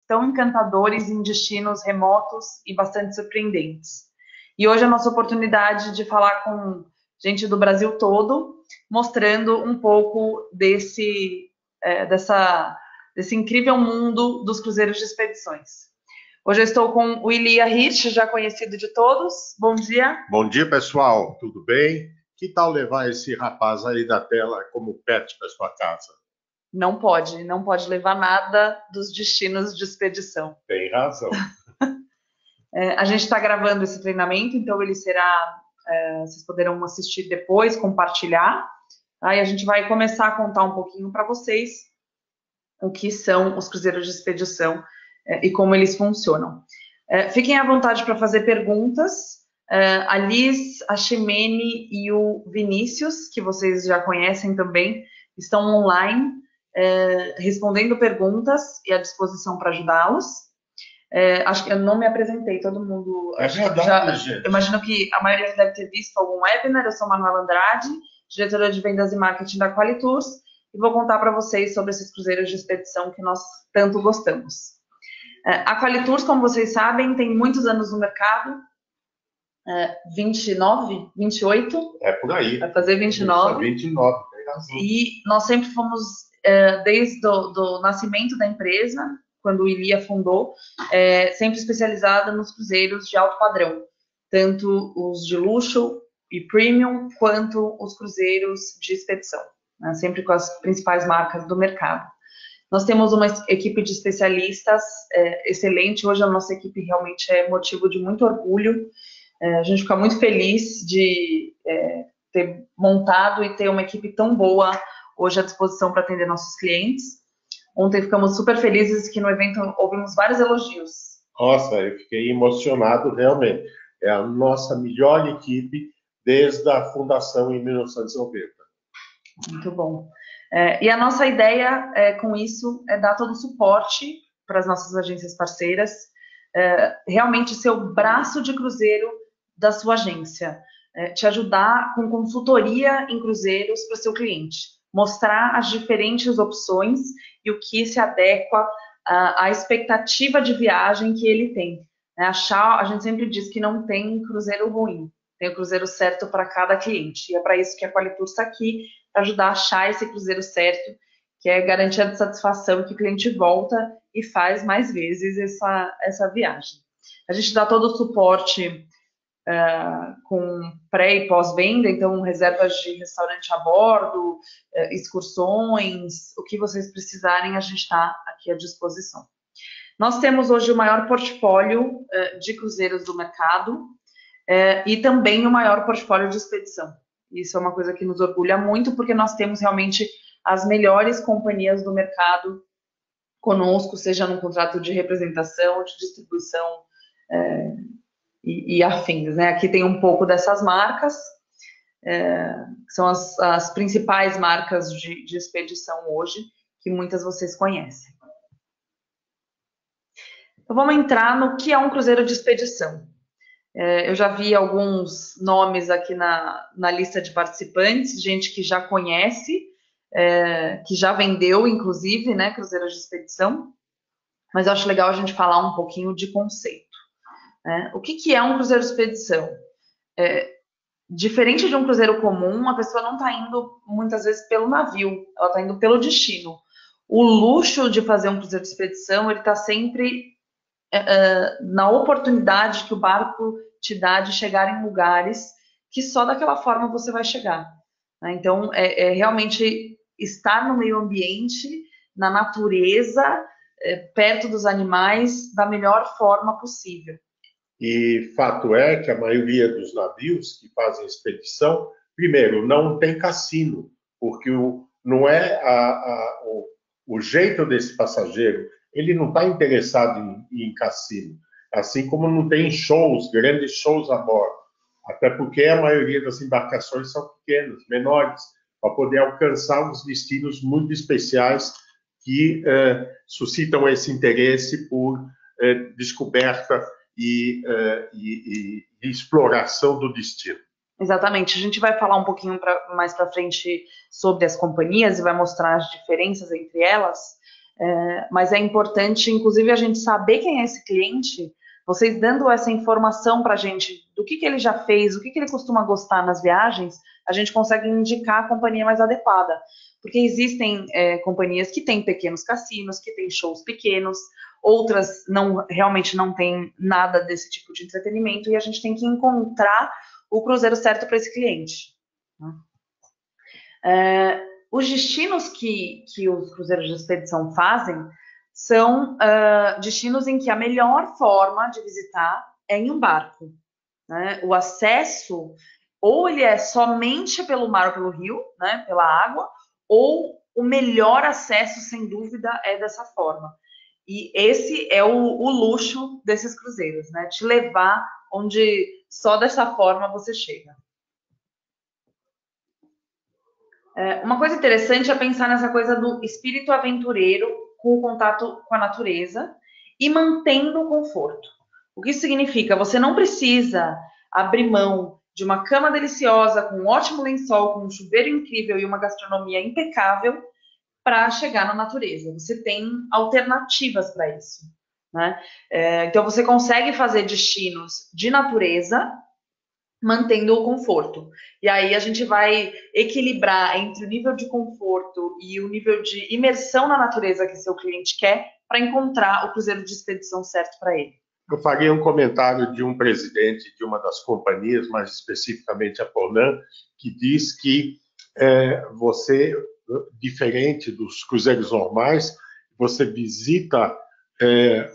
tão encantadores em destinos remotos e bastante surpreendentes. E hoje é a nossa oportunidade de falar com gente do Brasil todo, mostrando um pouco desse incrível mundo dos cruzeiros de expedições. Hoje eu estou com o Ilia Hirsch, já conhecido de todos. Bom dia. Bom dia, pessoal. Tudo bem? Que tal levar esse rapaz aí da tela como pet para sua casa? Não pode levar nada dos destinos de expedição. Tem razão. A gente está gravando esse treinamento, então ele será, vocês poderão assistir depois, compartilhar. Aí a gente vai começar a contar um pouquinho para vocês o que são os cruzeiros de expedição e como eles funcionam. Fiquem à vontade para fazer perguntas. A Liz, a Ximene e o Vinícius, que vocês já conhecem também, estão online respondendo perguntas e à disposição para ajudá-los. Acho que eu não me apresentei, todo mundo... É verdade, gente. Eu imagino que a maioria deve ter visto algum webinar. Eu sou Manuela Andrade, diretora de vendas e marketing da Qualitours, e vou contar para vocês sobre esses cruzeiros de expedição que nós tanto gostamos. A Qualitours, como vocês sabem, tem muitos anos no mercado, 29, 28? É por aí. Vai fazer 29. 29, tem razão. E nós sempre fomos, desde o nascimento da empresa, quando o Ilia fundou, sempre especializada nos cruzeiros de alto padrão, tanto os de luxo e premium, quanto os cruzeiros de expedição, né? Sempre com as principais marcas do mercado. Nós temos uma equipe de especialistas excelente. Hoje a nossa equipe realmente é motivo de muito orgulho. A gente fica muito feliz de ter montado e ter uma equipe tão boa hoje à disposição para atender nossos clientes. Ontem ficamos super felizes que no evento ouvimos vários elogios. Nossa, eu fiquei emocionado realmente. É a nossa melhor equipe desde a fundação em 1990. Muito bom. E a nossa ideia com isso é dar todo o suporte para as nossas agências parceiras, realmente ser o braço de cruzeiro da sua agência, te ajudar com consultoria em cruzeiros para o seu cliente, mostrar as diferentes opções e o que se adequa à expectativa de viagem que ele tem. A gente sempre diz que não tem cruzeiro ruim, tem o cruzeiro certo para cada cliente. E é para isso que a Qualitours está aqui, para ajudar a achar esse cruzeiro certo, que é garantia de satisfação, que o cliente volta e faz mais vezes essa viagem. A gente dá todo o suporte com pré e pós-venda, então reservas de restaurante a bordo, excursões, o que vocês precisarem, a gente está aqui à disposição. Nós temos hoje o maior portfólio de cruzeiros do mercado e também o maior portfólio de expedição. Isso é uma coisa que nos orgulha muito, porque nós temos realmente as melhores companhias do mercado conosco, seja num contrato de representação, de distribuição e afins, né? Aqui tem um pouco dessas marcas, que são as principais marcas de expedição hoje, que muitas vocês conhecem. Então, vamos entrar no que é um cruzeiro de expedição. Eu já vi alguns nomes aqui na lista de participantes, gente que já conhece, que já vendeu, inclusive, né, cruzeiros de expedição, mas eu acho legal a gente falar um pouquinho de conceito. O que é um cruzeiro de expedição? Diferente de um cruzeiro comum, a pessoa não está indo, muitas vezes, pelo navio, ela está indo pelo destino. O luxo de fazer um cruzeiro de expedição, ele está sempre na oportunidade que o barco te dá de chegar em lugares que só daquela forma você vai chegar. Né? Então, realmente estar no meio ambiente, na natureza, perto dos animais, da melhor forma possível. E fato é que a maioria dos navios que fazem expedição, primeiro, não tem cassino, porque não é o jeito desse passageiro, ele não está interessado em cassino, assim como não tem shows, grandes shows a bordo, até porque a maioria das embarcações são pequenas, menores, para poder alcançar uns destinos muito especiais que suscitam esse interesse por descoberta e exploração do destino. Exatamente. A gente vai falar um pouquinho mais para frente sobre as companhias e vai mostrar as diferenças entre elas. Mas é importante, inclusive, a gente saber quem é esse cliente, vocês dando essa informação para a gente do que ele já fez, o que ele costuma gostar nas viagens, a gente consegue indicar a companhia mais adequada. Porque existem companhias que têm pequenos cassinos, que têm shows pequenos, outras realmente não têm nada desse tipo de entretenimento, e a gente tem que encontrar o cruzeiro certo para esse cliente. Os destinos que os cruzeiros de expedição fazem são destinos em que a melhor forma de visitar é em um barco, né? O acesso, ou ele é somente pelo mar ou pelo rio, né, pela água, ou o melhor acesso, sem dúvida, é dessa forma. E esse é o luxo desses cruzeiros, né? Te levar onde só dessa forma você chega. Uma coisa interessante é pensar nessa coisa do espírito aventureiro com o contato com a natureza e mantendo o conforto. O que isso significa? Você não precisa abrir mão de uma cama deliciosa, com um ótimo lençol, com um chuveiro incrível e uma gastronomia impecável para chegar na natureza. Você tem alternativas para isso, né? Então você consegue fazer destinos de natureza mantendo o conforto. E aí a gente vai equilibrar entre o nível de conforto e o nível de imersão na natureza que seu cliente quer para encontrar o cruzeiro de expedição certo para ele. Eu faria um comentário de um presidente de uma das companhias, mais especificamente a Ponant, que diz que você, diferente dos cruzeiros normais, você visita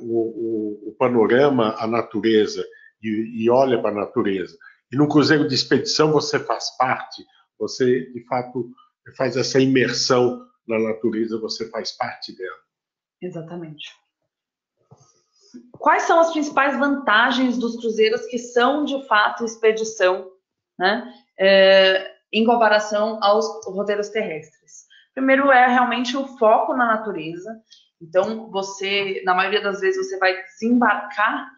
o panorama, a natureza, e olha para a natureza. E no cruzeiro de expedição você faz parte, você, de fato, faz essa imersão na natureza, você faz parte dela. Exatamente. Quais são as principais vantagens dos cruzeiros que são, de fato, expedição, né, em comparação aos roteiros terrestres? Primeiro é realmente o foco na natureza. Então, você, na maioria das vezes, você vai desembarcar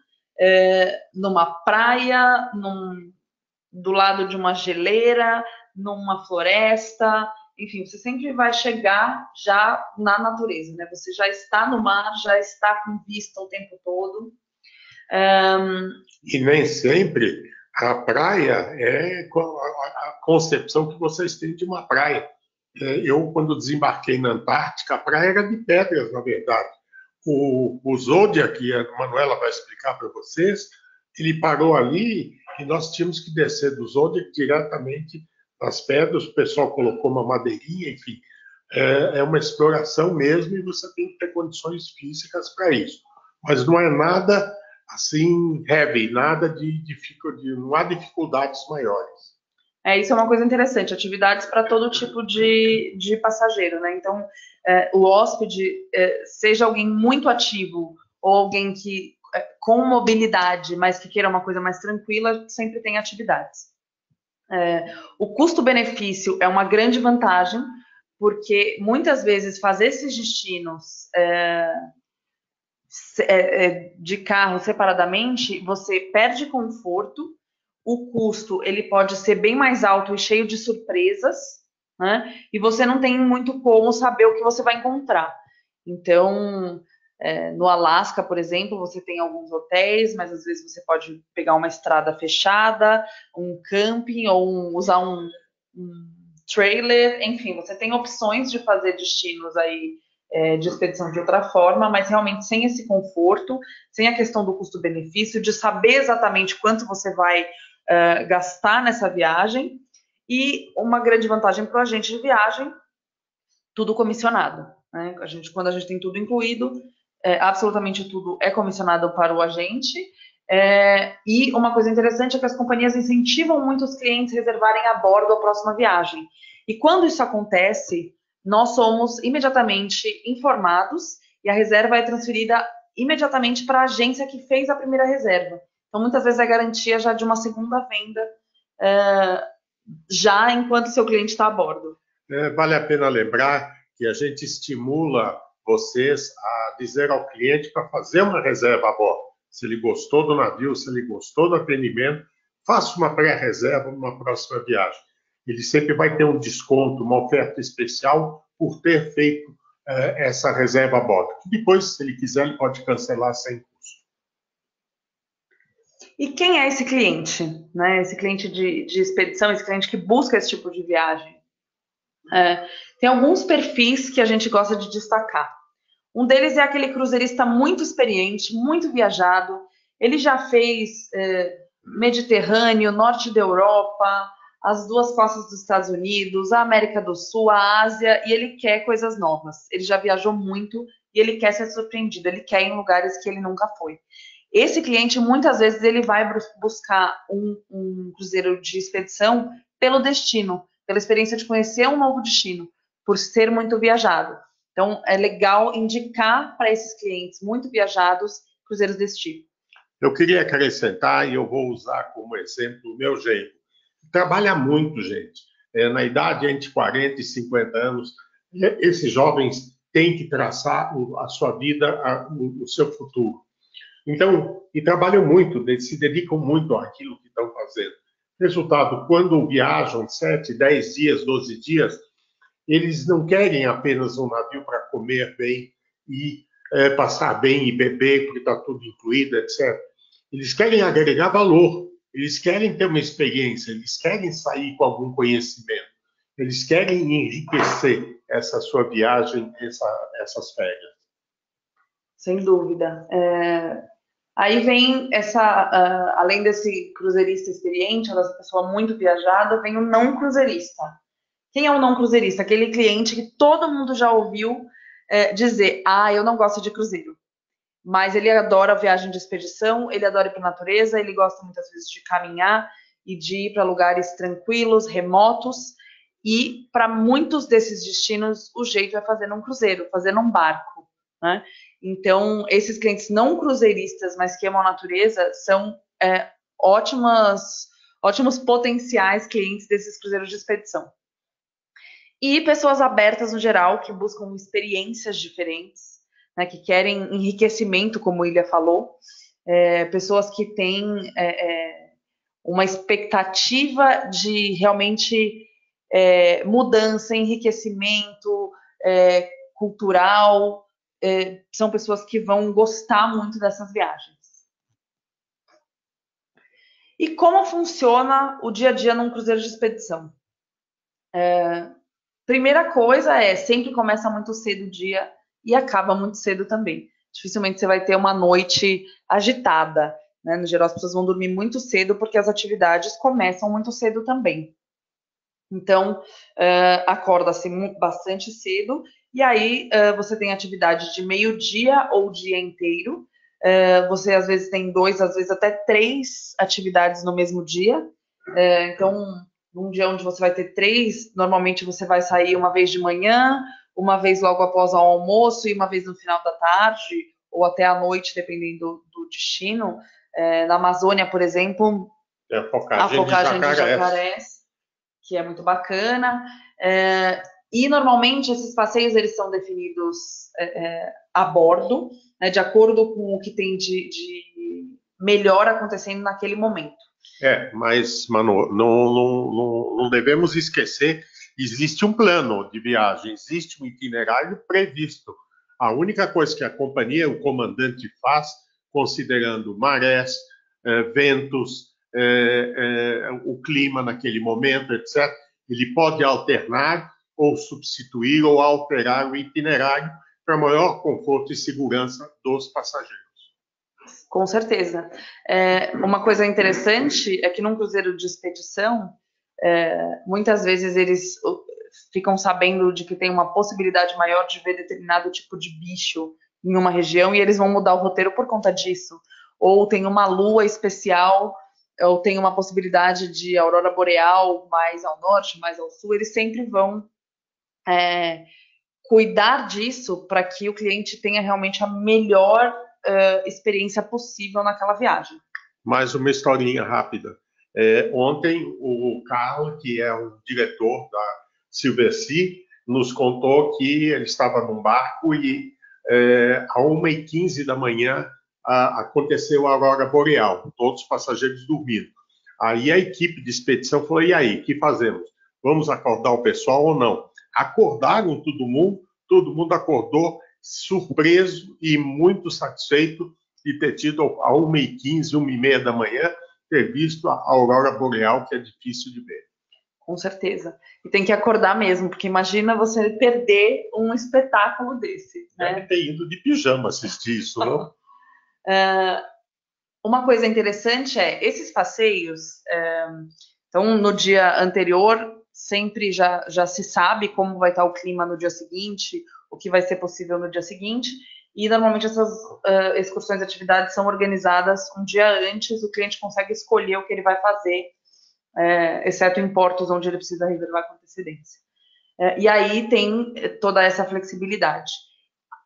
numa praia, do lado de uma geleira, numa floresta, enfim, você sempre vai chegar já na natureza, né? Você já está no mar, já está com vista o tempo todo. E nem sempre a praia é a concepção que vocês têm de uma praia. Eu, quando desembarquei na Antártica, a praia era de pedras, na verdade. O Zodiac, que a Manuela vai explicar para vocês, ele parou ali e nós tínhamos que descer do Zodiac diretamente nas pedras, o pessoal colocou uma madeirinha, enfim. É uma exploração mesmo e você tem que ter condições físicas para isso. Mas não é nada assim heavy, nada não há dificuldades maiores. Isso é uma coisa interessante, atividades para todo tipo de passageiro, né? Então, o hóspede, seja alguém muito ativo ou alguém que com mobilidade, mas que queira uma coisa mais tranquila, sempre tem atividades. O custo-benefício é uma grande vantagem, porque muitas vezes fazer esses destinos de carro separadamente, você perde conforto, o custo ele pode ser bem mais alto e cheio de surpresas, né? E você não tem muito como saber o que você vai encontrar. Então, no Alasca, por exemplo, você tem alguns hotéis, mas às vezes você pode pegar uma estrada fechada, um camping ou usar um trailer, enfim, você tem opções de fazer destinos aí de expedição de outra forma, mas realmente sem esse conforto, sem a questão do custo-benefício, de saber exatamente quanto você vai gastar nessa viagem, e uma grande vantagem para o agente de viagem, tudo comissionado, né? Quando a gente tem tudo incluído, absolutamente tudo é comissionado para o agente, e uma coisa interessante é que as companhias incentivam muito os clientes a reservarem a bordo a próxima viagem. E quando isso acontece, nós somos imediatamente informados e a reserva é transferida imediatamente para a agência que fez a primeira reserva. Então, muitas vezes é garantia já de uma segunda venda, já enquanto seu cliente está a bordo. Vale a pena lembrar que a gente estimula vocês a dizer ao cliente para fazer uma reserva a bordo. Se ele gostou do navio, se ele gostou do atendimento, faça uma pré-reserva numa próxima viagem. Ele sempre vai ter um desconto, uma oferta especial por ter feito essa reserva a bordo. Depois, se ele quiser, ele pode cancelar sem custo. E quem é esse cliente? Né? Esse cliente de expedição, esse cliente que busca esse tipo de viagem? Tem alguns perfis que a gente gosta de destacar. Um deles é aquele cruzeirista muito experiente, muito viajado. Ele já fez Mediterrâneo, norte da Europa, as duas costas dos Estados Unidos, a América do Sul, a Ásia, e ele quer coisas novas. Ele já viajou muito e ele quer ser surpreendido, ele quer ir em lugares que ele nunca foi. Esse cliente, muitas vezes, ele vai buscar um cruzeiro de expedição pelo destino, pela experiência de conhecer um novo destino, por ser muito viajado. Então, é legal indicar para esses clientes muito viajados cruzeiros desse tipo. Eu queria acrescentar, e eu vou usar como exemplo o meu genro. Trabalha muito, gente. Na idade entre 40 e 50 anos, esses jovens têm que traçar a sua vida, o seu futuro. Então, e trabalham muito, se dedicam muito àquilo que estão fazendo. Resultado, quando viajam 7, 10 dias, 12 dias, eles não querem apenas um navio para comer bem e passar bem e beber, porque está tudo incluído, etc. Eles querem agregar valor, eles querem ter uma experiência, eles querem sair com algum conhecimento, eles querem enriquecer essa sua viagem, essas férias. Sem dúvida. Aí vem além desse cruzeirista experiente, dessa pessoa muito viajada, vem o não cruzeirista. Quem é o não cruzeirista? Aquele cliente que todo mundo já ouviu dizer, eu não gosto de cruzeiro. Mas ele adora viagem de expedição, ele adora ir para a natureza, ele gosta muitas vezes de caminhar e de ir para lugares tranquilos, remotos. E para muitos desses destinos, o jeito é fazer num cruzeiro, fazer num barco, né? Então, esses clientes não cruzeiristas, mas que amam a natureza, são ótimos potenciais clientes desses cruzeiros de expedição. E pessoas abertas no geral, que buscam experiências diferentes, né, que querem enriquecimento, como o Ilha falou, pessoas que têm uma expectativa de realmente mudança, enriquecimento cultural, são pessoas que vão gostar muito dessas viagens. E como funciona o dia a dia num cruzeiro de expedição? Primeira coisa sempre começa muito cedo o dia e acaba muito cedo também. Dificilmente você vai ter uma noite agitada, né? No geral, as pessoas vão dormir muito cedo porque as atividades começam muito cedo também. Então, acorda-se bastante cedo e aí você tem atividade de meio-dia ou dia inteiro. Você, às vezes, tem 2, às vezes até 3 atividades no mesmo dia. Então, num dia onde você vai ter 3, normalmente você vai sair uma vez de manhã, uma vez logo após o almoço e uma vez no final da tarde, ou até à noite, dependendo do destino. Na Amazônia, por exemplo, a focagem de jacarés, que é muito bacana. E normalmente esses passeios eles são definidos a bordo, né, de acordo com o que tem de melhor acontecendo naquele momento. Mas, Manu, não devemos esquecer, existe um plano de viagem, existe um itinerário previsto. A única coisa que a companhia, o comandante faz, considerando marés, ventos, o clima naquele momento, etc., ele pode alternar ou substituir ou alterar o itinerário para maior conforto e segurança dos passageiros. Com certeza. Uma coisa interessante é que num cruzeiro de expedição, muitas vezes eles ficam sabendo de que tem uma possibilidade maior de ver determinado tipo de bicho em uma região e eles vão mudar o roteiro por conta disso. Ou tem uma lua especial, ou tem uma possibilidade de aurora boreal mais ao norte, mais ao sul. Eles sempre vão cuidar disso para que o cliente tenha realmente a melhor experiência possível naquela viagem. Mais uma historinha rápida. Ontem, o Carlos, que é o diretor da Silversea, nos contou que ele estava num barco e à 1h15 da manhã aconteceu a aurora boreal, todos os passageiros dormindo. Aí a equipe de expedição falou, e aí, o que fazemos? Vamos acordar o pessoal ou não? Acordaram todo mundo, todo mundo acordou surpreso e muito satisfeito de ter tido a 1h15, 1h30 da manhã, ter visto a aurora boreal, que é difícil de ver. Com certeza. E tem que acordar mesmo, porque imagina você perder um espetáculo desse. Deve ter ido de pijama assistir isso, não? Uma coisa interessante é, esses passeios, então no dia anterior, sempre já se sabe como vai estar o clima no dia seguinte, o que vai ser possível no dia seguinte, e normalmente essas excursões e atividades são organizadas um dia antes, o cliente consegue escolher o que ele vai fazer, exceto em portos onde ele precisa reservar com antecedência. E aí tem toda essa flexibilidade.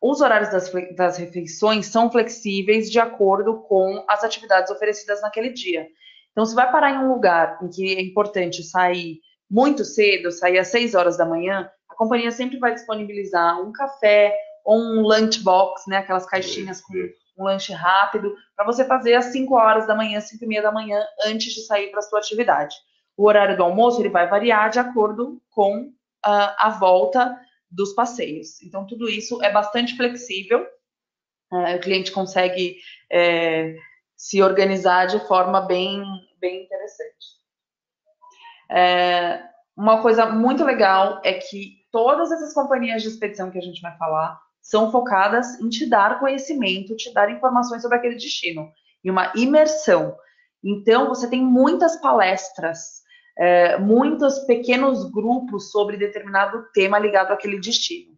Os horários das refeições são flexíveis de acordo com as atividades oferecidas naquele dia. Então, se vai parar em um lugar em que é importante sair muito cedo, sair às 6 horas da manhã, a companhia sempre vai disponibilizar um café ou um lunchbox, né, aquelas caixinhas com um lanche rápido, para você fazer às 5 horas da manhã, 5h30 da manhã, antes de sair para a sua atividade. O horário do almoço ele vai variar de acordo com a volta dos passeios. Então, tudo isso é bastante flexível, o cliente consegue se organizar de forma bem interessante. Uma coisa muito legal é que todas essas companhias de expedição que a gente vai falar são focadas em te dar conhecimento, te dar informações sobre aquele destino, e uma imersão. Então, você tem muitas palestras, muitos pequenos grupos sobre determinado tema ligado àquele destino,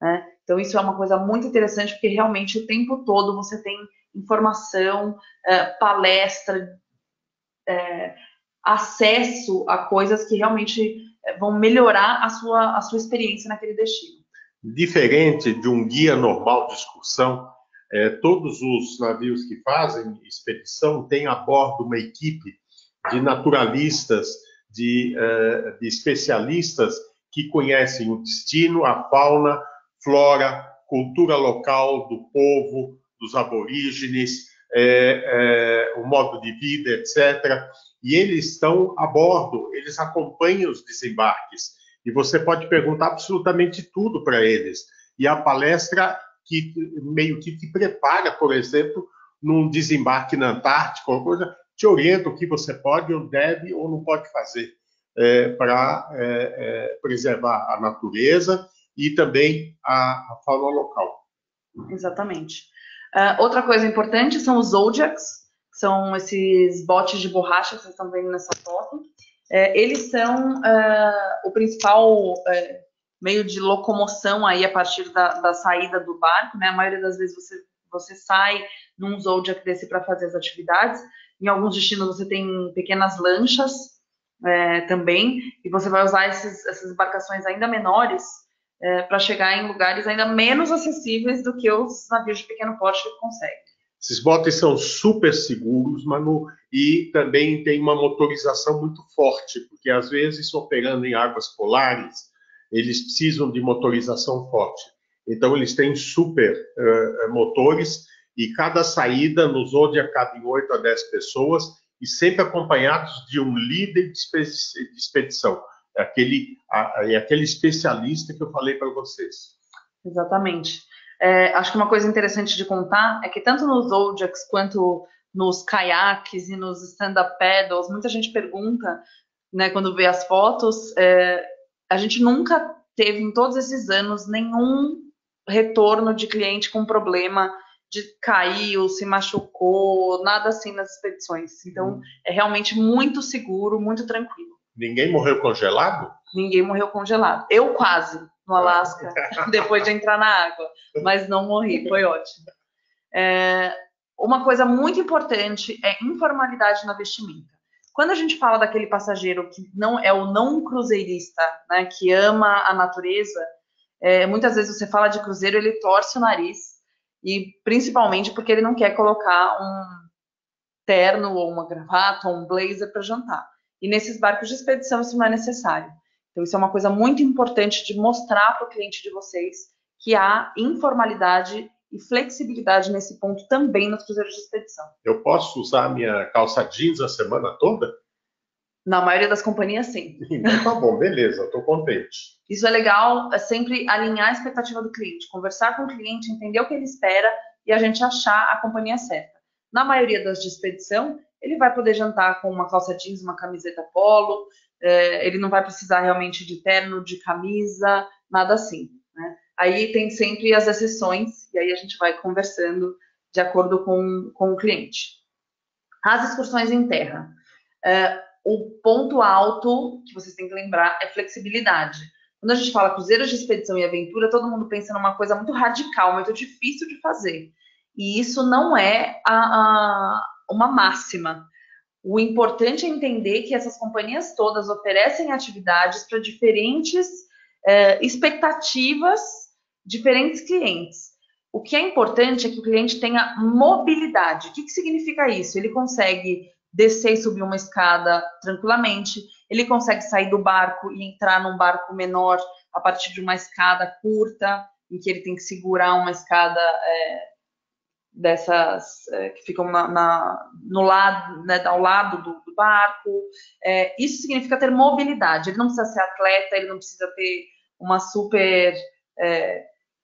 né? Então, isso é uma coisa muito interessante, porque realmente o tempo todo você tem informação, palestra, acesso a coisas que realmente vão melhorar a sua experiência naquele destino. Diferente de um guia normal de excursão, todos os navios que fazem expedição têm a bordo uma equipe de naturalistas, de especialistas que conhecem o destino, a fauna, flora, cultura local do povo, dos aborígenes, o modo de vida, etc. E eles estão a bordo, eles acompanham os desembarques. E você pode perguntar absolutamente tudo para eles. E a palestra que meio que te prepara, por exemplo, num desembarque na Antártica, ou coisa, te orienta o que você pode, ou deve, ou não pode fazer para preservar a natureza e também a fauna local. Exatamente. Outra coisa importante são os Zodiacs, que são esses botes de borracha que vocês estão vendo nessa foto. Eles são o principal meio de locomoção aí a partir da saída do barco, né? A maioria das vezes você sai num Zodiac desse para fazer as atividades. Em alguns destinos você tem pequenas lanchas também, e você vai usar essas embarcações ainda menores para chegar em lugares ainda menos acessíveis do que os navios de pequeno porte conseguem. Esses botes são super seguros, Manu, e também tem uma motorização muito forte, porque às vezes, operando em águas polares, eles precisam de motorização forte. Então, eles têm super motores, e cada saída nos Zodiac cabe 8 a 10 pessoas, e sempre acompanhados de um líder de expedição. Aquele especialista que eu falei para vocês. Exatamente. Acho que uma coisa interessante de contar é que tanto nos Zodiacs quanto nos caiaques e nos stand-up paddles, muita gente pergunta, né, quando vê as fotos, a gente nunca teve em todos esses anos nenhum retorno de cliente com problema de caiu, se machucou, nada assim nas expedições. Então, é realmente muito seguro, muito tranquilo. Ninguém morreu congelado? Ninguém morreu congelado. Eu quase, no Alasca, depois de entrar na água, mas não morri, foi ótimo. Uma coisa muito importante é informalidade na vestimenta. Quando a gente fala daquele passageiro que não é o não cruzeirista, né, que ama a natureza, muitas vezes você fala de cruzeiro, ele torce o nariz, e principalmente porque ele não quer colocar um terno ou uma gravata ou um blazer para jantar. E nesses barcos de expedição isso não é necessário. Então isso é uma coisa muito importante de mostrar para o cliente de vocês que há informalidade e flexibilidade nesse ponto também nos cruzeiros de expedição. Eu posso usar minha calça jeans a semana toda? Na maioria das companhias, sim. Então tá bom, beleza, estou contente. Isso é legal, é sempre alinhar a expectativa do cliente, conversar com o cliente, entender o que ele espera e a gente achar a companhia certa. Na maioria das de expedição, ele vai poder jantar com uma calça jeans, uma camiseta polo, ele não vai precisar realmente de terno, de camisa, nada assim, né? Aí tem sempre as exceções, e aí a gente vai conversando de acordo com o cliente. As excursões em terra. O ponto alto que vocês têm que lembrar é flexibilidade. Quando a gente fala cruzeiros de expedição e aventura, todo mundo pensa numa coisa muito radical, muito difícil de fazer. E isso não é uma máxima. O importante é entender que essas companhias todas oferecem atividades para diferentes expectativas, diferentes clientes. O que é importante é que o cliente tenha mobilidade. O que significa isso? Ele consegue descer e subir uma escada tranquilamente, ele consegue sair do barco e entrar num barco menor a partir de uma escada curta, em que ele tem que segurar uma escada dessas que ficam no lado, né, ao lado do barco. Isso significa ter mobilidade. Ele não precisa ser atleta, ele não precisa ter uma super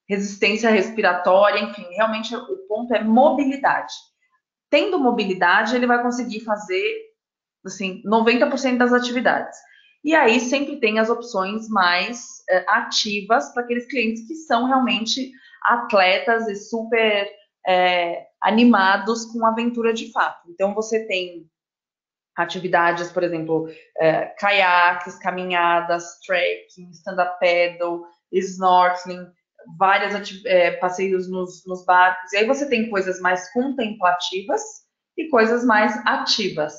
resistência respiratória, enfim, realmente o ponto é mobilidade. Tendo mobilidade, ele vai conseguir fazer, assim, 90% das atividades. E aí sempre tem as opções mais ativas para aqueles clientes que são realmente atletas e super animados com aventura de fato. Então, você tem atividades, por exemplo, caiaques, caminhadas, trekking, stand-up paddle, snorkeling, vários passeios nos barcos. E aí você tem coisas mais contemplativas e coisas mais ativas.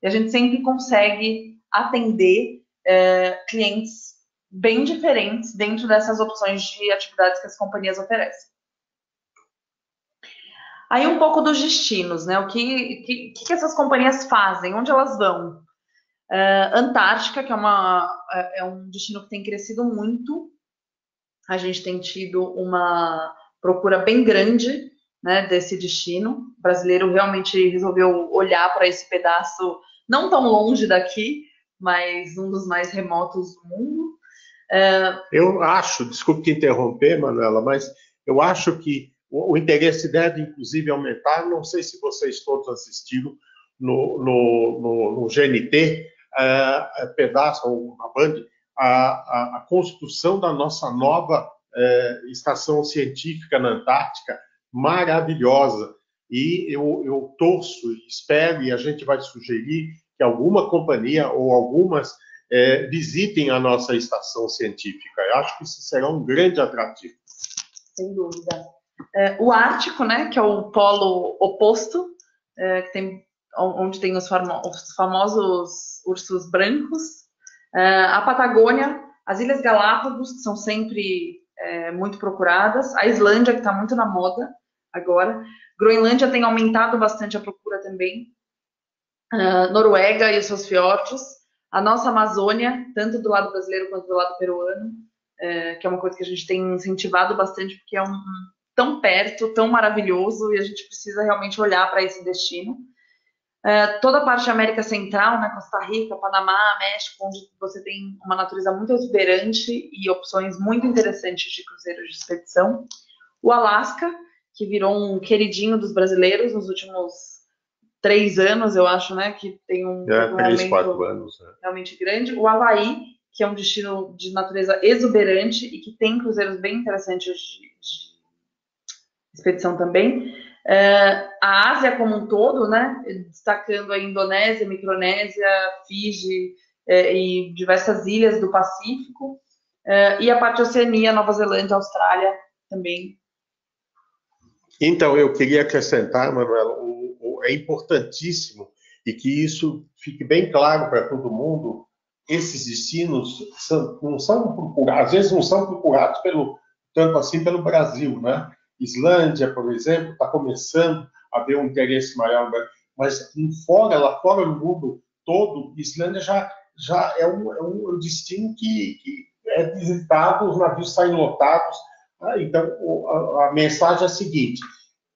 E a gente sempre consegue atender clientes bem diferentes dentro dessas opções de atividades que as companhias oferecem. Aí um pouco dos destinos, né? O que essas companhias fazem? Onde elas vão? Antártica, que é um destino que tem crescido muito. A gente tem tido uma procura bem grande, né, desse destino. O brasileiro realmente resolveu olhar para esse pedaço, não tão longe daqui, mas um dos mais remotos do mundo. Eu acho, desculpe te interromper, Manuela, mas eu acho que o interesse deve, inclusive, aumentar. Não sei se vocês todos assistiram no GNT, pedaço, ou na Band, a construção da nossa nova estação científica na Antártica, maravilhosa. E eu torço, espero, e a gente vai sugerir que alguma companhia ou algumas visitem a nossa estação científica. Eu acho que isso será um grande atrativo. Sem dúvida. O Ártico, né, que é o polo oposto, onde tem os famosos ursos brancos. A Patagônia, as Ilhas Galápagos, que são sempre muito procuradas. A Islândia, que está muito na moda agora. Groenlândia tem aumentado bastante a procura também. Noruega e os seus fiordes. A nossa Amazônia, tanto do lado brasileiro quanto do lado peruano, que é uma coisa que a gente tem incentivado bastante, porque é tão perto, tão maravilhoso, e a gente precisa realmente olhar para esse destino. Toda a parte da América Central, né, Costa Rica, Panamá, México, onde você tem uma natureza muito exuberante e opções muito interessantes de cruzeiros de expedição. O Alasca, que virou um queridinho dos brasileiros nos últimos 3 anos, eu acho, né, que tem um 3, 4 anos, né? Realmente grande. O Havaí, que é um destino de natureza exuberante e que tem cruzeiros bem interessantes de expedição também. A Ásia como um todo, né, destacando a Indonésia, Micronésia, Fiji e diversas ilhas do Pacífico, e a parte da Oceania, Nova Zelândia, Austrália também. Então, eu queria acrescentar, Manuela, é importantíssimo e que isso fique bem claro para todo mundo. Esses destinos não são procurados, às vezes não são procurados tanto assim pelo Brasil, né? Islândia, por exemplo, está começando a ter um interesse maior, mas lá fora no mundo todo, Islândia já é um destino que é visitado, os navios saem lotados. Então, a mensagem é a seguinte: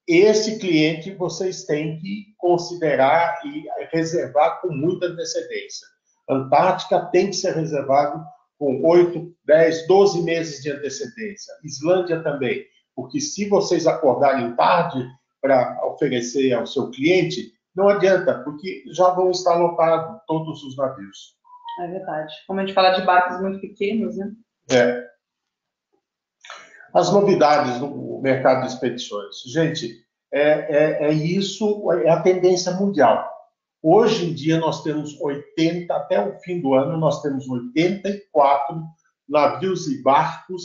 esse cliente vocês têm que considerar e reservar com muita antecedência. Antártica tem que ser reservado com 8, 10, 12 meses de antecedência. Islândia também, porque se vocês acordarem tarde para oferecer ao seu cliente, não adianta, porque já vão estar lotados todos os navios. É verdade. Como a gente fala de barcos muito pequenos, né? As novidades no mercado de expedições. Gente, isso, é a tendência mundial. Hoje em dia nós temos 80, até o fim do ano, nós temos 84 navios e barcos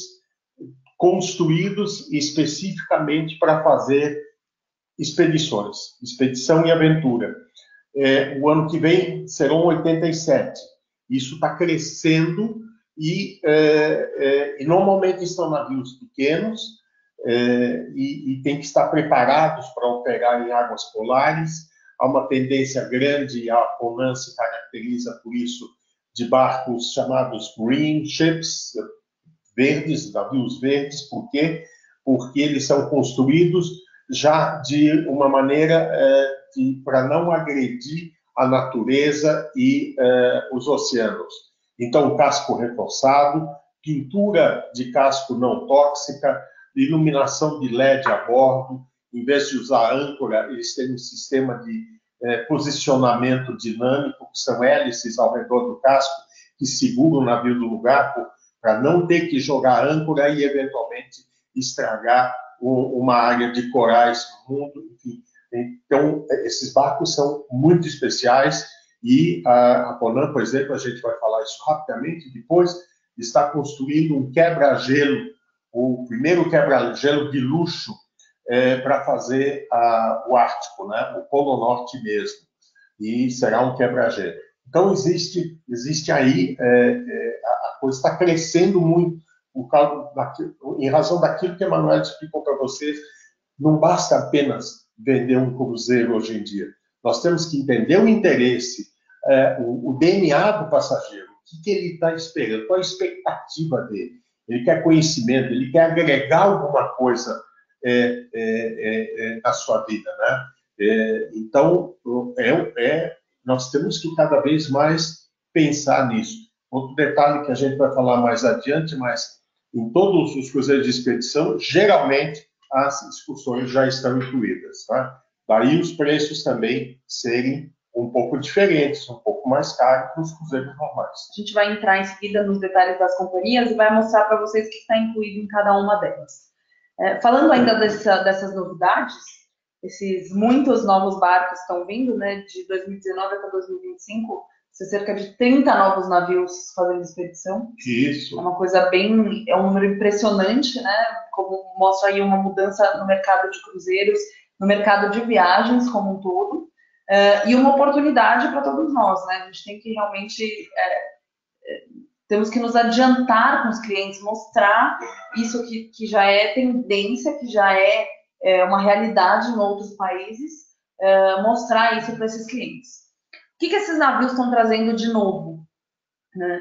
construídos especificamente para fazer expedições, expedição e aventura. O ano que vem serão 87. Isso está crescendo e normalmente são navios pequenos e tem que estar preparados para operar em águas polares. Há uma tendência grande, a Conan se caracteriza por isso, de barcos chamados green ships, verdes, navios verdes. Por quê? Porque eles são construídos já de uma maneira para não agredir a natureza e os oceanos. Então, casco reforçado, pintura de casco não tóxica, iluminação de LED a bordo. Em vez de usar âncora, eles têm um sistema de posicionamento dinâmico, que são hélices ao redor do casco, que seguram o navio do lugar para não ter que jogar âncora e, eventualmente, estragar uma área de corais no mundo. Enfim. Então, esses barcos são muito especiais e a Conan, por exemplo, a gente vai falar isso rapidamente depois, está construindo um quebra-gelo, o primeiro quebra-gelo de luxo para fazer o Ártico, né? O Polo Norte mesmo, e será um quebra-gelo. Então, existe aí, a coisa está crescendo muito, em razão daquilo que a Emanuele explicou para vocês. Não basta apenas vender um cruzeiro hoje em dia. Nós temos que entender o interesse, o DNA do passageiro, o que ele está esperando, qual a expectativa dele. Ele quer conhecimento, ele quer agregar alguma coisa na sua vida, né? Então, nós temos que cada vez mais pensar nisso. Outro detalhe que a gente vai falar mais adiante, mas em todos os cruzeiros de expedição, geralmente as excursões já estão incluídas, tá? Daí os preços também serem um pouco diferentes, um pouco mais caros que os cruzeiros normais. A gente vai entrar em seguida nos detalhes das companhias e vai mostrar para vocês o que está incluído em cada uma delas. Falando ainda dessas novidades, esses muitos novos barcos estão vindo, né, de 2019 até 2025, cerca de 30 novos navios fazendo expedição. Isso. É uma coisa é um número impressionante, né, como mostra aí uma mudança no mercado de cruzeiros, no mercado de viagens como um todo, e uma oportunidade para todos nós, né, a gente tem que realmente... temos que nos adiantar com os clientes, mostrar isso que já é tendência, que já é uma realidade em outros países, mostrar isso para esses clientes. O que esses navios estão trazendo de novo? Né?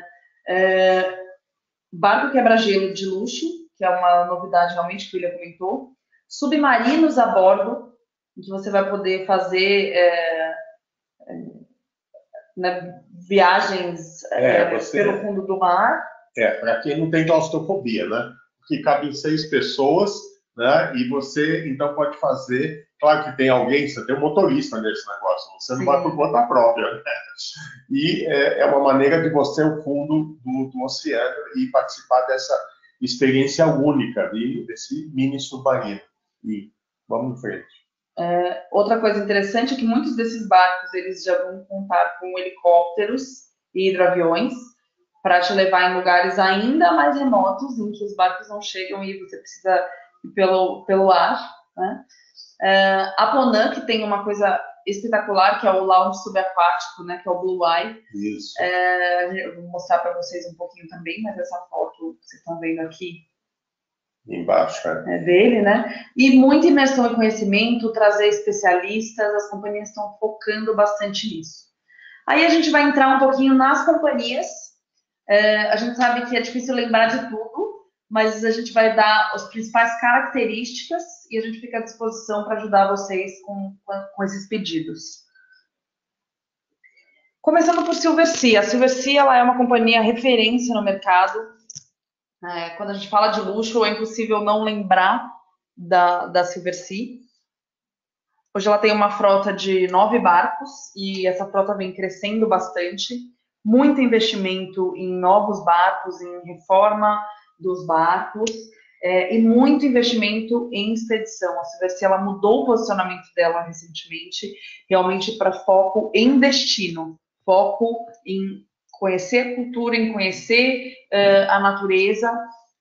Barco quebra-gelo de luxo, que é uma novidade realmente que o William comentou. Submarinos a bordo, em que você vai poder fazer... viagens pelo fundo do mar. Para quem não tem claustrofobia, né? Que cabem 6 pessoas, né? E você, então, pode fazer... Claro que tem alguém, você tem um motorista nesse negócio, você não vai por conta própria, né? E é uma maneira de você ir ao fundo do oceano e participar dessa experiência única desse mini submarino. E vamos em frente. Outra coisa interessante é que muitos desses barcos eles já vão contar com helicópteros e hidroaviões para te levar em lugares ainda mais remotos, em que os barcos não chegam e você precisa ir pelo ar, né? A Conan, que tem uma coisa espetacular, que é o lounge subaquático, né, que é o Blue Eye. Isso. Eu vou mostrar para vocês um pouquinho também, mas essa foto que vocês estão vendo aqui embaixo, dele, né? E muita imersão e conhecimento, trazer especialistas, as companhias estão focando bastante nisso. Aí a gente vai entrar um pouquinho nas companhias. A gente sabe que é difícil lembrar de tudo, mas a gente vai dar as principais características e a gente fica à disposição para ajudar vocês com esses pedidos. Começando por Silversea. A Silversea, ela é uma companhia referência no mercado. Quando a gente fala de luxo, é impossível não lembrar da Silversea. Hoje ela tem uma frota de 9 barcos e essa frota vem crescendo bastante. Muito investimento em novos barcos, em reforma dos barcos e muito investimento em expedição. A Silversea, ela mudou o posicionamento dela recentemente, realmente para foco em destino, foco em conhecer a cultura, em conhecer a natureza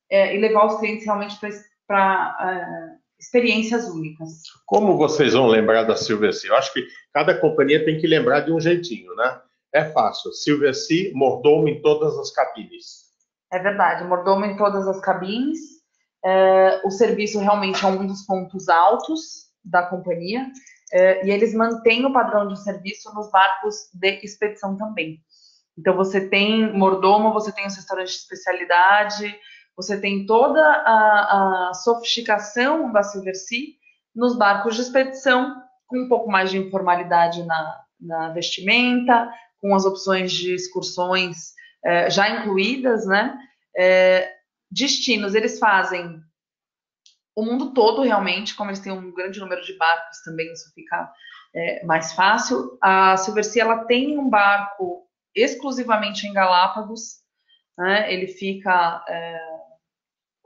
e levar os clientes realmente para experiências únicas. Como vocês vão lembrar da Silversea? Eu acho que cada companhia tem que lembrar de um jeitinho, né? É fácil. Silversea, mordomo em todas as cabines. É verdade, mordomo em todas as cabines. O serviço realmente é um dos pontos altos da companhia. E eles mantêm o padrão de serviço nos barcos de expedição também. Então, você tem mordomo, você tem os restaurantes de especialidade, você tem toda a sofisticação da Silversea nos barcos de expedição, com um pouco mais de informalidade na vestimenta, com as opções de excursões já incluídas, né? Destinos, eles fazem o mundo todo realmente, como eles têm um grande número de barcos também, isso fica mais fácil. A Silversea, ela tem um barco exclusivamente em Galápagos, né? Ele fica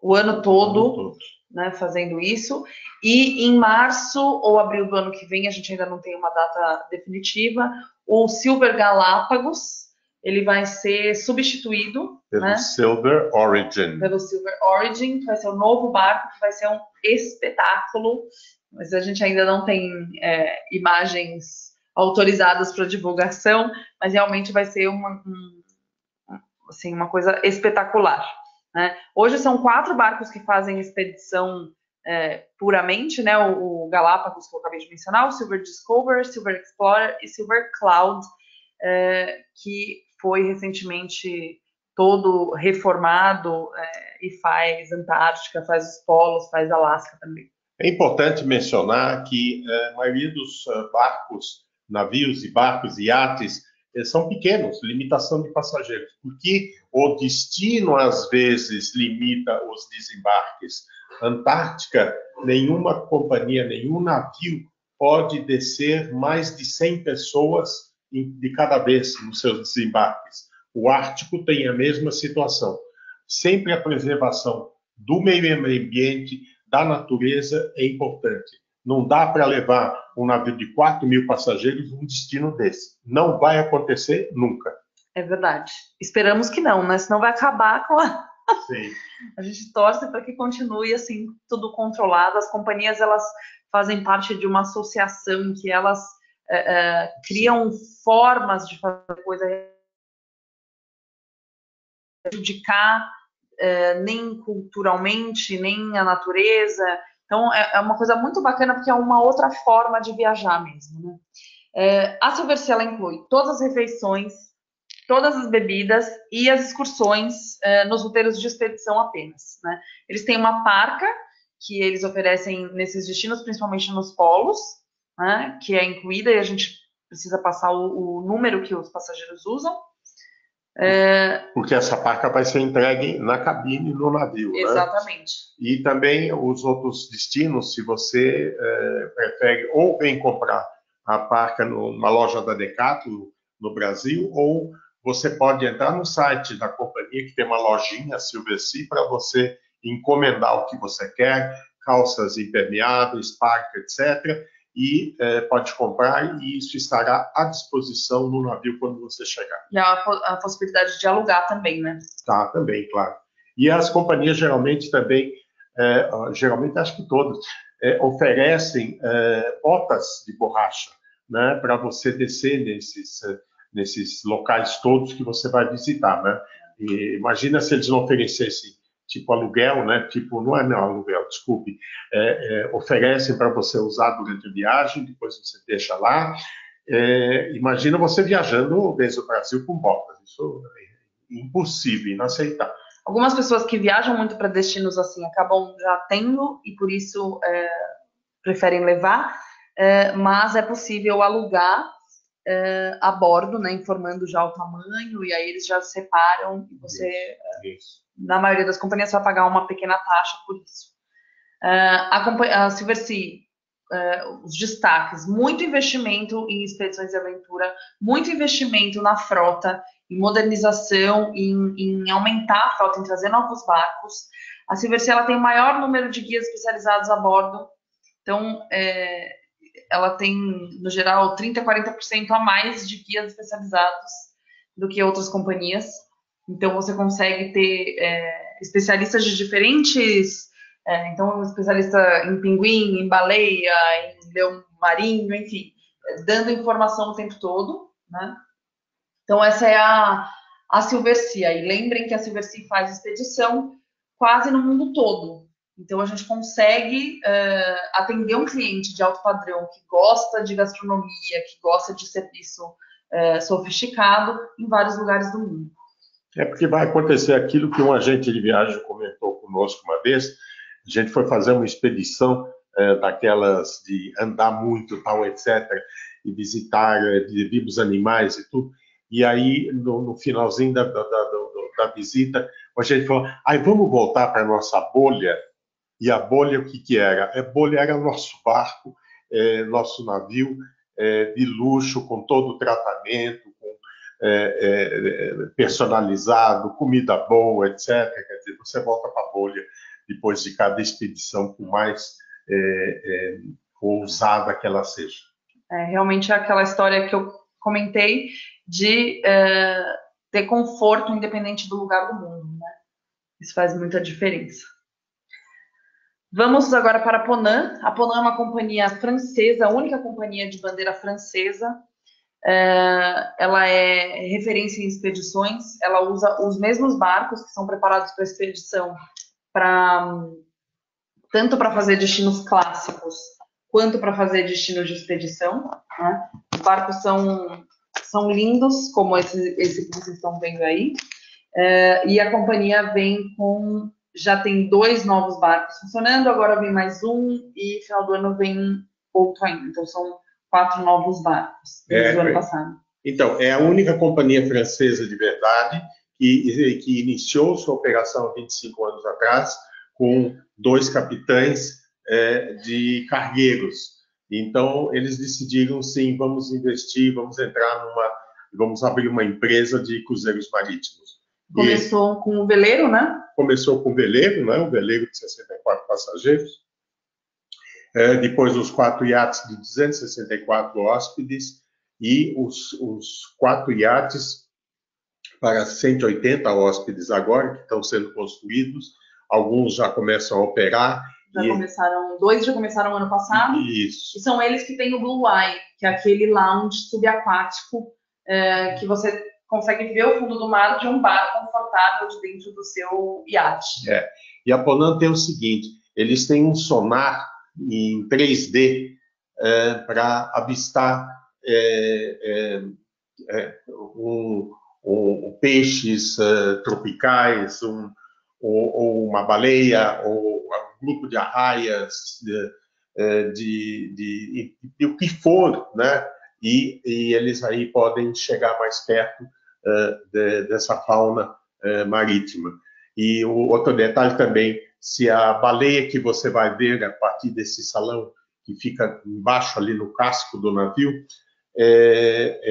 o ano todo, né, fazendo isso, e em março ou abril do ano que vem, a gente ainda não tem uma data definitiva, o Silver Galápagos, ele vai ser substituído pelo, né, Silver Origin. Pelo Silver Origin, que vai ser o novo barco, que vai ser um espetáculo, mas a gente ainda não tem imagens autorizadas para divulgação, mas realmente vai ser uma coisa espetacular. Né? Hoje são 4 barcos que fazem expedição puramente, né? O Galápagos, que eu acabei de mencionar, o Silver Discover, Silver Explorer e Silver Cloud, que foi recentemente todo reformado e faz Antártica, faz os polos, faz Alasca também. É importante mencionar que a maioria dos barcos, navios e barcos e iates são pequenos, limitação de passageiros, porque o destino às vezes limita os desembarques. Antártica, nenhuma companhia, nenhum navio pode descer mais de 100 pessoas de cada vez nos seus desembarques. O Ártico tem a mesma situação. Sempre a preservação do meio ambiente, da natureza é importante. Não dá para levar um navio de 4.000 passageiros num destino desse. Não vai acontecer nunca. É verdade. Esperamos que não, né? Senão vai acabar com a... Sim. A gente torce para que continue assim, tudo controlado. As companhias, elas fazem parte de uma associação em que elas criam formas de fazer coisa prejudicar nem culturalmente, nem a natureza. Então, é uma coisa muito bacana, porque é uma outra forma de viajar mesmo. Né? A Silversea, ela inclui todas as refeições, todas as bebidas e as excursões nos roteiros de expedição apenas. Né? Eles têm uma parca que eles oferecem nesses destinos, principalmente nos polos, né? Que é incluída e a gente precisa passar o número que os passageiros usam. Porque essa parca vai ser entregue na cabine no navio. Exatamente. Né? E também os outros destinos, se você prefere ou vem comprar a parca numa loja da Decathlon no Brasil, ou você pode entrar no site da companhia, que tem uma lojinha Silversea, para você encomendar o que você quer, calças impermeáveis, parca, etc., e pode comprar, e isso estará à disposição no navio quando você chegar. E a possibilidade de alugar também, né? Tá, também, claro. E as companhias geralmente também, geralmente acho que todas, oferecem botas de borracha, né, para você descer nesses locais todos que você vai visitar, né? E imagina se eles não oferecessem tipo aluguel, né? Tipo, não aluguel, desculpe. Oferecem para você usar durante a viagem, depois você deixa lá. Imagina você viajando desde o Brasil com botas. Isso é impossível, inaceitável. Algumas pessoas que viajam muito para destinos assim acabam já tendo e por isso preferem levar, mas é possível alugar a bordo, né, informando já o tamanho, e aí eles já separam, e você, Isso. na maioria das companhias, vai pagar uma pequena taxa por isso. A Silversea, os destaques, muito investimento em expedições de aventura, muito investimento na frota, em modernização, em aumentar a frota, em trazer novos barcos. A Silversea, ela tem o maior número de guias especializados a bordo, então ela tem, no geral, 30% a 40% a mais de guias especializados do que outras companhias. Então, você consegue ter especialistas de diferentes... então, um especialista em pinguim, em baleia, em leão marinho, enfim, dando informação o tempo todo, né? Então, essa é a Silversea. E lembrem que a Silversea faz expedição quase no mundo todo. Então, a gente consegue atender um cliente de alto padrão que gosta de gastronomia, que gosta de serviço sofisticado em vários lugares do mundo. É porque vai acontecer aquilo que um agente de viagem comentou conosco uma vez. A gente foi fazer uma expedição daquelas de andar muito, tal, etc., e visitar vivos animais e tudo. E aí, no finalzinho da visita, a gente falou, vamos voltar para a nossa bolha. E a bolha, o que era? A bolha era nosso barco, nosso navio de luxo, com todo o tratamento, personalizado, comida boa, etc. Quer dizer, você volta para a bolha depois de cada expedição, por mais ousada que ela seja. Realmente é aquela história que eu comentei de ter conforto independente do lugar do mundo, né? Isso faz muita diferença. Vamos agora para a Ponant. A Ponant é uma companhia francesa, a única companhia de bandeira francesa. Ela é referência em expedições. Ela usa os mesmos barcos que são preparados para expedição, tanto para fazer destinos clássicos, quanto para fazer destinos de expedição, né? Os barcos são lindos, como esse que vocês estão vendo aí. E a companhia já tem 2 novos barcos funcionando, agora vem mais um, e no final do ano vem outro ainda. Então, são 4 novos barcos desde o ano passado. Então, é a única companhia francesa de verdade que iniciou sua operação há 25 anos atrás, com 2 capitães de cargueiros. Então, eles decidiram, sim, vamos investir, vamos abrir uma empresa de cruzeiros marítimos. Começou com o veleiro, né? Começou com o veleiro, né? O veleiro de 64 passageiros. Depois os 4 iates de 264 hóspedes e os 4 iates para 180 hóspedes agora, que estão sendo construídos. Alguns já começam a operar. Começaram, 2 já começaram ano passado. Isso. E são eles que têm o Blue Eye, que é aquele lounge subaquático que você consegue ver o fundo do mar de um bar confortável de dentro do seu iate. E a Ponant tem o seguinte, eles têm um sonar em 3D para avistar peixes tropicais, ou uma baleia, ou um grupo de arraias, de o que for, né? E eles aí podem chegar mais perto dessa fauna marítima. E o outro detalhe também, se a baleia que você vai ver a partir desse salão, que fica embaixo ali no casco do navio,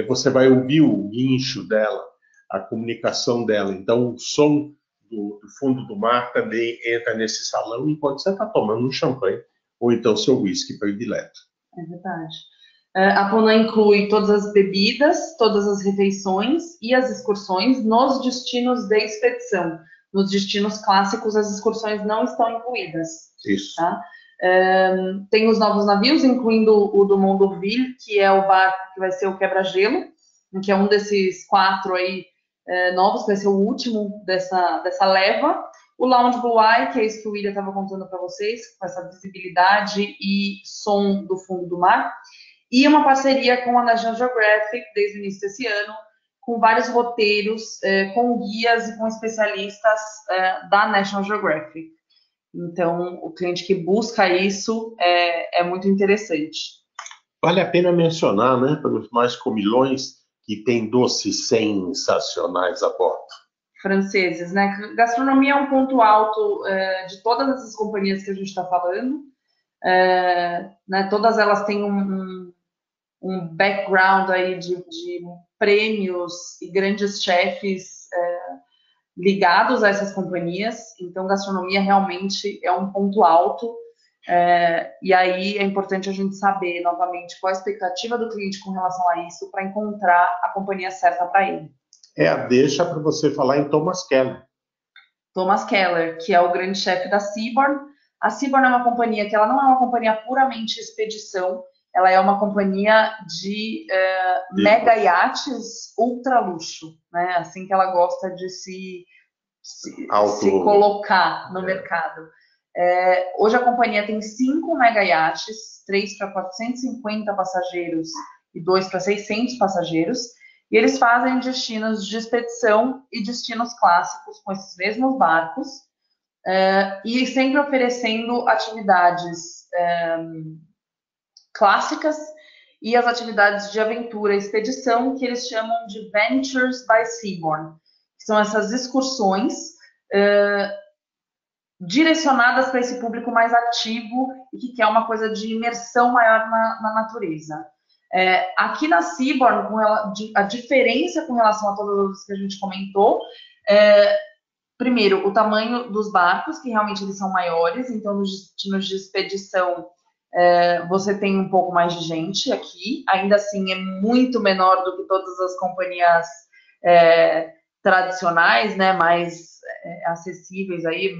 você vai ouvir o guincho dela, a comunicação dela. Então, o som do fundo do mar também entra nesse salão enquanto você está tomando um champanhe ou então seu whisky predileto. É verdade. A Ponant inclui todas as bebidas, todas as refeições e as excursões nos destinos de expedição. Nos destinos clássicos, as excursões não estão incluídas. Isso. Tá? Tem os novos navios, incluindo o do Mondorville, que é o barco que vai ser o quebra-gelo, que é um desses 4 aí novos, que vai ser o último dessa leva. O Lounge Blue Eye, que é isso que o William estava contando para vocês, com essa visibilidade e som do fundo do mar. E uma parceria com a National Geographic, desde o início desse ano, com vários roteiros, com guias e com especialistas da National Geographic. Então, o cliente que busca isso é muito interessante. Vale a pena mencionar, né, para os mais comilões, que tem doces sensacionais a bordo. Franceses, né? Gastronomia é um ponto alto de todas essas companhias que a gente está falando. Né? Todas elas têm um background aí de prêmios e grandes chefes ligados a essas companhias. Então, gastronomia realmente é um ponto alto. E aí é importante a gente saber, novamente, qual a expectativa do cliente com relação a isso para encontrar a companhia certa para ele. É a deixa para você falar em Thomas Keller. Thomas Keller, que é o grande chefe da Seabourn. A Seabourn é uma companhia que ela não é uma companhia puramente expedição, ela é uma companhia de mega iates ultra luxo, né? Assim que ela gosta de se colocar no mercado. Hoje a companhia tem 5 mega iates, 3 para 450 passageiros e 2 para 600 passageiros, e eles fazem destinos de expedição e destinos clássicos com esses mesmos barcos, e sempre oferecendo atividades clássicas e as atividades de aventura e expedição que eles chamam de Ventures by Seabourn, que são essas excursões direcionadas para esse público mais ativo e que quer uma coisa de imersão maior na natureza. Aqui na Seabourn, a diferença com relação a todas as que a gente comentou, primeiro, o tamanho dos barcos, que realmente eles são maiores, então nos destinos de expedição você tem um pouco mais de gente aqui, ainda assim é muito menor do que todas as companhias tradicionais, né, mais acessíveis aí,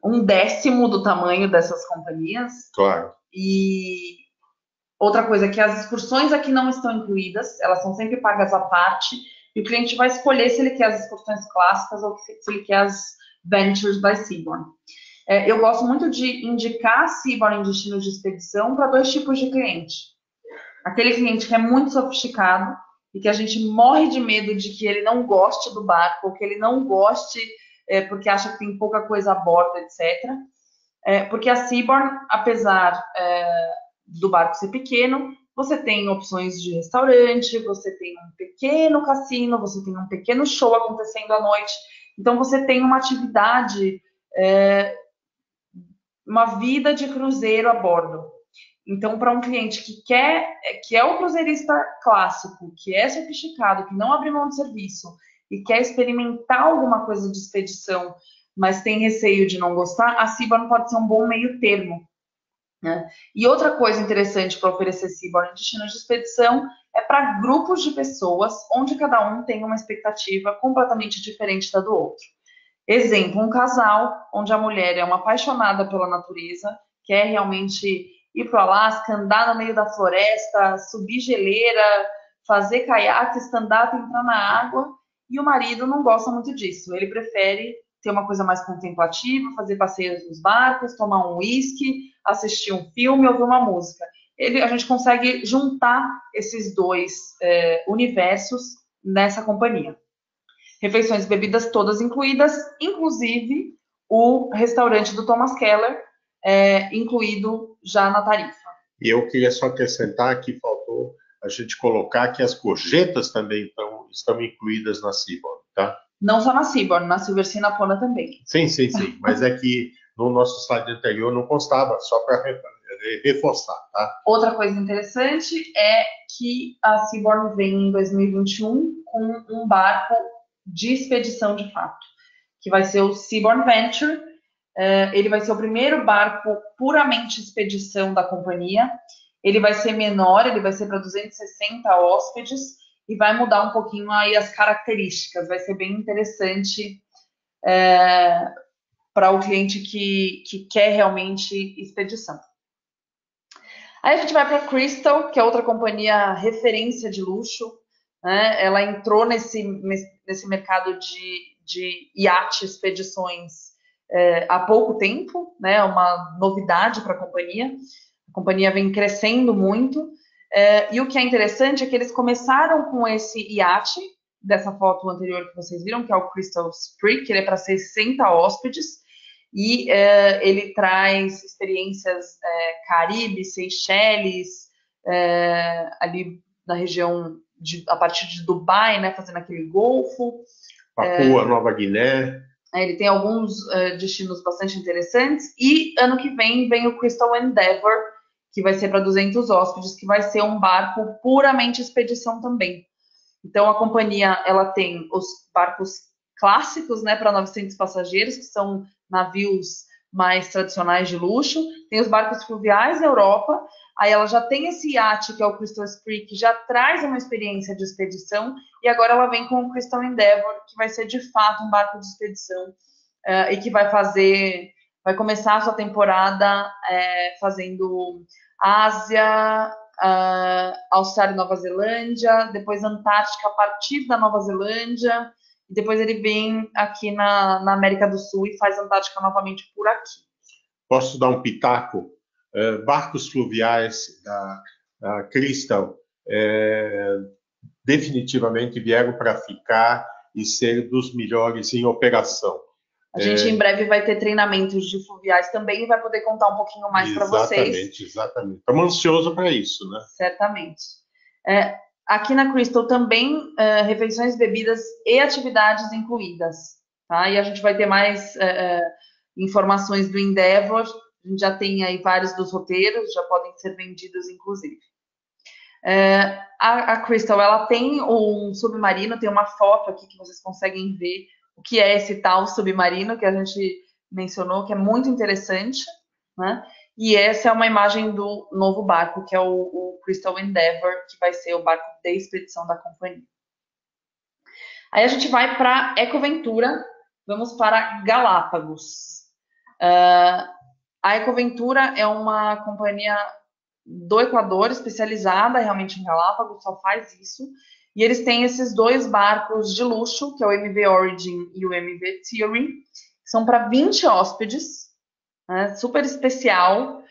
1/10 do tamanho dessas companhias. Claro. E outra coisa é que as excursões aqui não estão incluídas, elas são sempre pagas à parte, e o cliente vai escolher se ele quer as excursões clássicas ou se ele quer as Ventures by Seabourn. Eu gosto muito de indicar a Seabourn em destinos de expedição para 2 tipos de cliente. Aquele cliente que é muito sofisticado e que a gente morre de medo de que ele não goste do barco, ou que ele não goste porque acha que tem pouca coisa a bordo, etc. Porque a Seabourn, apesar do barco ser pequeno, você tem opções de restaurante, você tem um pequeno cassino, você tem um pequeno show acontecendo à noite. Então, você tem uma atividade, uma vida de cruzeiro a bordo. Então, para um cliente que é o cruzeirista clássico, que é sofisticado, que não abre mão de serviço e quer experimentar alguma coisa de expedição, mas tem receio de não gostar, a Seabourn pode ser um bom meio termo. Né? E outra coisa interessante para oferecer Seabourn em destinos de expedição é para grupos de pessoas, onde cada um tem uma expectativa completamente diferente da do outro. Exemplo, um casal onde a mulher é uma apaixonada pela natureza, quer realmente ir para o Alasca, andar no meio da floresta, subir geleira, fazer caiaque, stand-up, entrar na água, e o marido não gosta muito disso. Ele prefere ter uma coisa mais contemplativa, fazer passeios nos barcos, tomar um uísque, assistir um filme, ouvir uma música. A gente consegue juntar esses 2 universos nessa companhia. Refeições e bebidas todas incluídas, inclusive o restaurante do Thomas Keller, incluído já na tarifa. E eu queria só acrescentar que faltou a gente colocar que as gorjetas também estão incluídas na Seabourn, tá? Não só na Seabourn, na Silversea e na Pona também. Sim. Mas é que no nosso slide anterior não constava, só para reforçar, tá? Outra coisa interessante é que a Seabourn vem em 2021 com um barco de expedição de fato, que vai ser o Seabourn Venture. Ele vai ser o primeiro barco puramente expedição da companhia. Ele vai ser menor, ele vai ser para 260 hóspedes e vai mudar um pouquinho aí as características. Vai ser bem interessante para o cliente que quer realmente expedição. Aí a gente vai para a Crystal, que é outra companhia referência de luxo. Né? Ela entrou nesse mercado de iate expedições há pouco tempo, né? Uma novidade para a companhia. A companhia vem crescendo muito. E o que é interessante é que eles começaram com esse iate, dessa foto anterior que vocês viram, que é o Crystal Spree, que ele é para 60 hóspedes. e ele traz experiências Caribe, Seychelles, ali na região a partir de Dubai, né, fazendo aquele golfo. Papua Nova Guiné. Ele tem alguns destinos bastante interessantes. E ano que vem o Crystal Endeavour, que vai ser para 200 hóspedes, que vai ser um barco puramente expedição também. Então, a companhia ela tem os barcos clássicos, né, para 900 passageiros, que são navios mais tradicionais de luxo. Tem os barcos fluviais da Europa. Aí ela já tem esse iate, que é o Crystal Spree, que já traz uma experiência de expedição. E agora ela vem com o Crystal Endeavour, que vai ser de fato um barco de expedição e que vai começar a sua temporada fazendo Ásia, Austrália e Nova Zelândia, depois Antártica a partir da Nova Zelândia, e depois ele vem aqui na América do Sul e faz Antártica novamente por aqui. Posso dar um pitaco? Barcos fluviais da Crystal definitivamente vieram para ficar e ser dos melhores em operação. A gente em breve vai ter treinamentos de fluviais também e vai poder contar um pouquinho mais para vocês. Exatamente. Estamos ansiosos para isso, né? Certamente. Aqui na Crystal também refeições, bebidas e atividades incluídas. Tá? E a gente vai ter mais informações do Endeavour. A gente já tem aí vários dos roteiros, já podem ser vendidos, inclusive. A Crystal, ela tem um submarino, tem uma foto aqui que vocês conseguem ver o que é esse tal submarino que a gente mencionou, que é muito interessante, né? E essa é uma imagem do novo barco, que é o Crystal Endeavour, que vai ser o barco de expedição da companhia. Aí a gente vai para Ecoventura, vamos para Galápagos. A Ecoventura é uma companhia do Equador, especializada realmente em Galápagos, só faz isso. E eles têm esses dois barcos de luxo, que é o MV Origin e o MV Theory, que são para 20 hóspedes, né, super especial,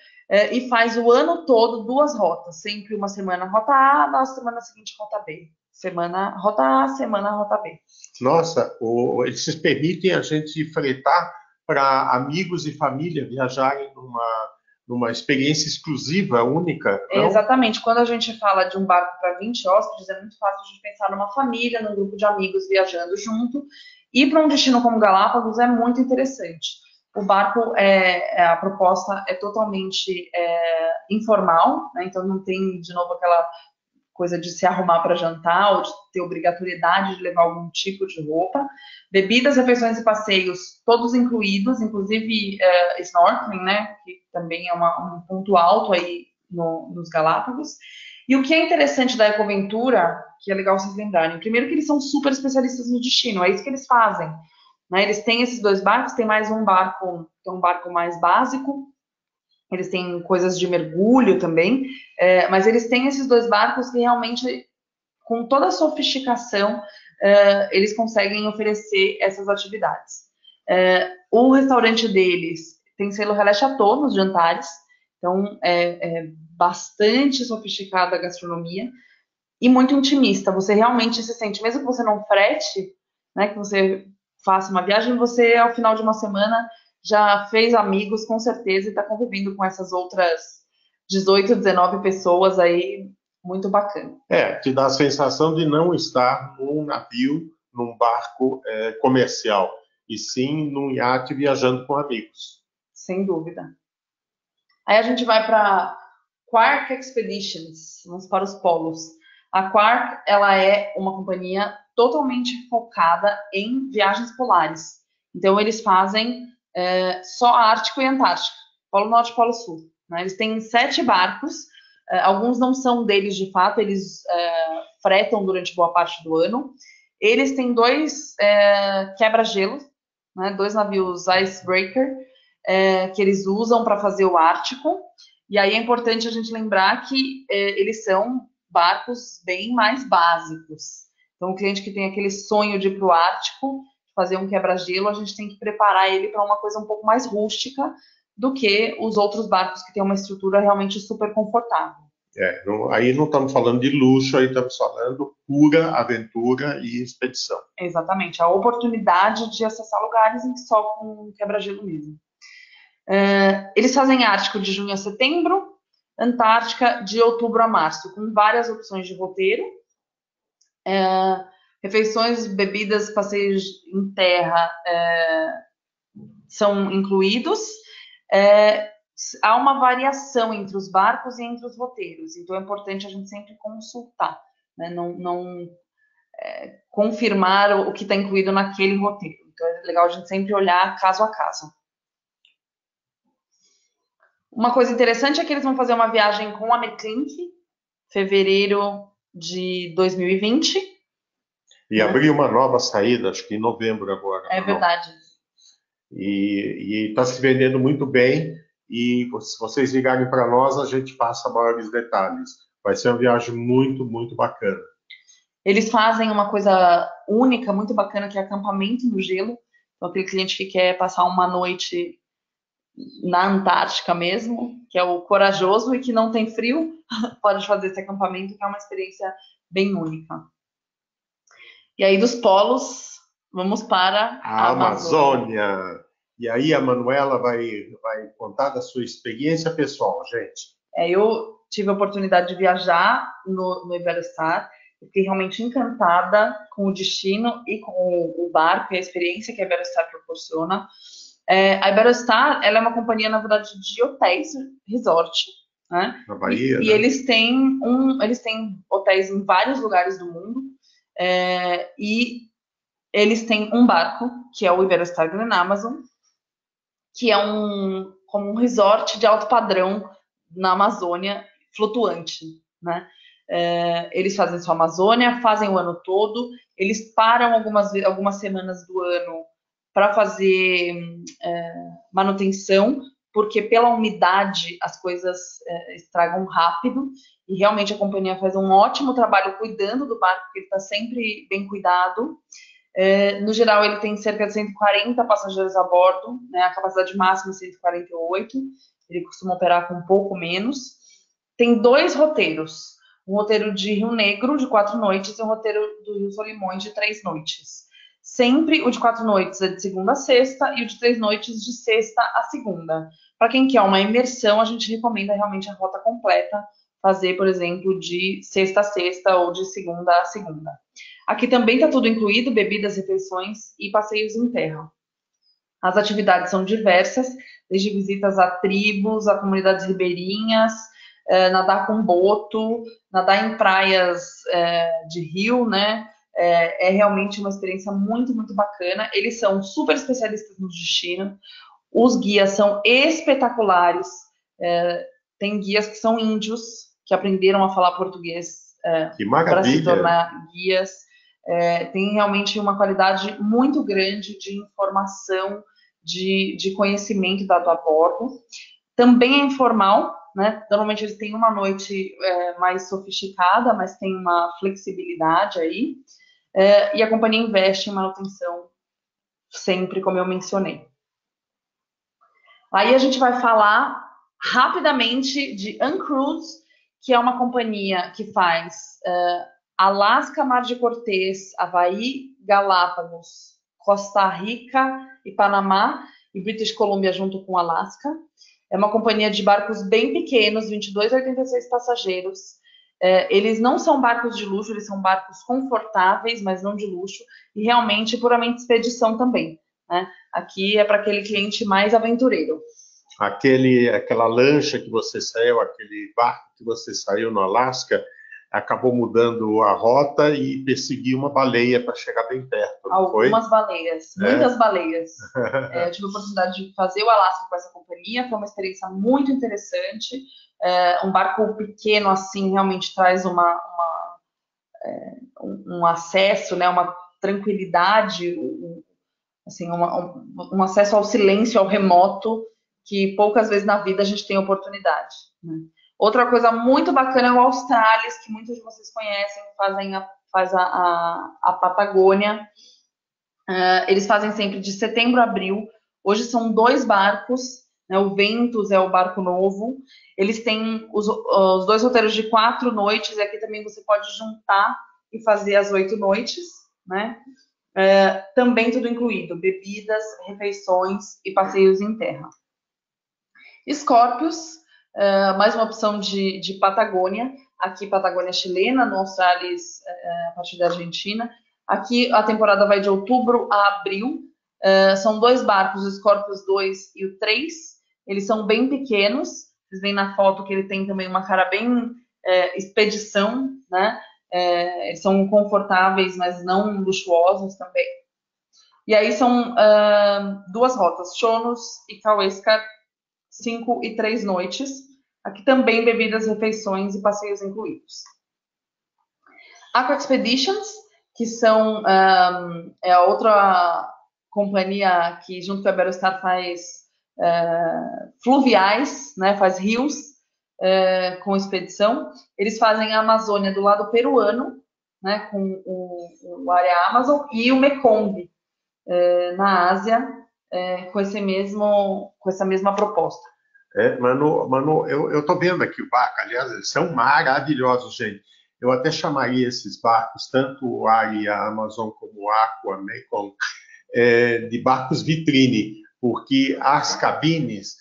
e faz o ano todo 2 rotas, sempre uma semana rota A, na semana seguinte rota B. Semana rota A, semana rota B. Nossa, eles permitem a gente fretar para amigos e família viajarem numa experiência exclusiva, única. Não? Exatamente. Quando a gente fala de um barco para 20 hóspedes, é muito fácil de pensar numa família, num grupo de amigos viajando junto. E para um destino como Galápagos é muito interessante. O barco, a proposta é totalmente informal, né? Então não tem, de novo, aquela coisa de se arrumar para jantar ou de ter obrigatoriedade de levar algum tipo de roupa. Bebidas, refeições e passeios, todos incluídos, inclusive snorkeling, né, que também é um ponto alto aí nos Galápagos. E o que é interessante da Ecoventura, que é legal vocês lembrarem, primeiro que eles são super especialistas no destino, é isso que eles fazem. Né? Eles têm esses 2 barcos, tem mais um barco, que é um barco mais básico, eles têm coisas de mergulho também, mas eles têm esses 2 barcos que realmente, com toda a sofisticação, eles conseguem oferecer essas atividades. O restaurante deles tem selo Relais Chateau nos jantares, então é bastante sofisticada a gastronomia e muito intimista. Você realmente se sente, mesmo que você não frete, né, que você faça uma viagem, você, ao final de uma semana, já fez amigos, com certeza, e está convivendo com essas outras 18, 19 pessoas aí, muito bacana. Te dá a sensação de não estar num navio, num barco comercial, e sim num iate viajando com amigos. Sem dúvida. Aí a gente vai para Quark Expeditions, vamos para os polos. A Quark, ela é uma companhia totalmente focada em viagens polares. Então, eles fazem só Ártico e Antártica, Polo Norte e Polo Sul. Né? Eles têm 7 barcos, alguns não são deles de fato, eles fretam durante boa parte do ano. Eles têm 2 quebra-gelos, né? 2 navios Icebreaker, que eles usam para fazer o Ártico. E aí é importante a gente lembrar que eles são barcos bem mais básicos. Então, o cliente que tem aquele sonho de ir para o Ártico, fazer um quebra-gelo, a gente tem que preparar ele para uma coisa um pouco mais rústica do que os outros barcos que têm uma estrutura realmente super confortável. Aí não estamos falando de luxo, aí estamos falando pura aventura e expedição. Exatamente, a oportunidade de acessar lugares em que só com um quebra-gelo mesmo. Eles fazem Ártico de junho a setembro, Antártica de outubro a março, com várias opções de roteiro. Refeições, bebidas, passeios em terra são incluídos. Há uma variação entre os barcos e entre os roteiros, então é importante a gente sempre consultar, né? Não confirmar o que está incluído naquele roteiro. Então é legal a gente sempre olhar caso a caso. Uma coisa interessante é que eles vão fazer uma viagem com a Medlink, fevereiro de 2020. E abriu uma nova saída, acho que em novembro agora. É verdade. E está se vendendo muito bem. E se vocês ligarem para nós, a gente passa maiores detalhes. Vai ser uma viagem muito, muito bacana. Eles fazem uma coisa única, muito bacana, que é acampamento no gelo. Então, aquele cliente que quer passar uma noite na Antártica mesmo, que é o corajoso e que não tem frio, pode fazer esse acampamento, que é uma experiência bem única. E aí, dos polos, vamos para a Amazônia. E aí a Manuela vai contar da sua experiência pessoal, gente. Eu tive a oportunidade de viajar no Iberostar, fiquei realmente encantada com o destino e com o barco e a experiência que a Iberostar proporciona. A Iberostar, ela é uma companhia, na verdade, de hotéis, resort, né? Na Bahia, e né? eles têm hotéis em vários lugares do mundo, e eles têm um barco, que é o Iberostar Grand Amazon, que é como um resort de alto padrão na Amazônia, flutuante, né? Eles fazem sua Amazônia, fazem o ano todo, eles param algumas semanas do ano para fazer manutenção, porque pela umidade as coisas estragam rápido, e realmente a companhia faz um ótimo trabalho cuidando do barco, porque ele está sempre bem cuidado. No geral, ele tem cerca de 140 passageiros a bordo, né? A capacidade máxima é 148, ele costuma operar com um pouco menos. Tem 2 roteiros, um roteiro de Rio Negro, de 4 noites, e um roteiro do Rio Solimões, de 3 noites. Sempre o de 4 noites é de segunda a sexta, e o de 3 noites de sexta a segunda. Para quem quer uma imersão, a gente recomenda realmente a rota completa, fazer, por exemplo, de sexta a sexta ou de segunda a segunda. Aqui também está tudo incluído, bebidas, refeições e passeios em terra. As atividades são diversas, desde visitas a tribos, a comunidades ribeirinhas, nadar com boto, nadar em praias de rio, né? É realmente uma experiência muito, muito bacana. Eles são super especialistas no destino. Os guias são espetaculares. Tem guias que são índios, que aprenderam a falar português para se tornar guias. Tem realmente uma qualidade muito grande de informação, de conhecimento dado a bordo. Também é informal, né? Normalmente eles têm uma noite mais sofisticada, mas tem uma flexibilidade aí. E a companhia investe em manutenção sempre, como eu mencionei. Aí a gente vai falar rapidamente de Uncruise, que é uma companhia que faz Alasca, Mar de Cortez, Havaí, Galápagos, Costa Rica e Panamá, e British Columbia junto com Alasca. É uma companhia de barcos bem pequenos, 22 a 86 passageiros. Eles não são barcos de luxo, eles são barcos confortáveis, mas não de luxo, e realmente puramente expedição também, né? Aqui é para aquele cliente mais aventureiro. Aquela lancha que você saiu, aquele barco que você saiu no Alasca, acabou mudando a rota e perseguiu uma baleia para chegar bem perto. Algumas baleias, muitas baleias. Eu tive a oportunidade de fazer o Alasca com essa companhia, foi uma experiência muito interessante. Um barco pequeno assim realmente traz um acesso, né, uma tranquilidade, assim, um acesso ao silêncio, ao remoto, que poucas vezes na vida a gente tem oportunidade, né? Outra coisa muito bacana é o Australis, que muitos de vocês conhecem, faz a Patagônia. Eles fazem sempre de setembro a abril. Hoje são 2 barcos, né? O Ventus é o barco novo. Eles têm os 2 roteiros de 4 noites, e aqui também você pode juntar e fazer as 8 noites, né? Também tudo incluído, bebidas, refeições e passeios em terra. Scorpius, mais uma opção de Patagônia. Aqui, Patagônia chilena, no Australis, a partir da Argentina. Aqui, a temporada vai de outubro a abril. São 2 barcos, o Scorpius 2 e o 3. Eles são bem pequenos. Vocês veem na foto que ele tem também uma cara bem expedição, né? Eles são confortáveis, mas não luxuosos também. E aí são 2 rotas, Chonos e Kauaiskar, 5 e 3 noites. Aqui também bebidas, refeições e passeios incluídos. Aqua Expeditions, que são a outra companhia que, junto com a Iberostar, faz fluviais, né, faz rios com expedição. Eles fazem a Amazônia do lado peruano, né, com o área Amazon, e o Mekong, na Ásia, com essa mesma proposta. Manu, eu estou vendo aqui o barco, aliás, eles são maravilhosos, gente. Eu até chamaria esses barcos, tanto o Aria Amazon como o Aqua Mekong, de barcos vitrine, porque as cabines,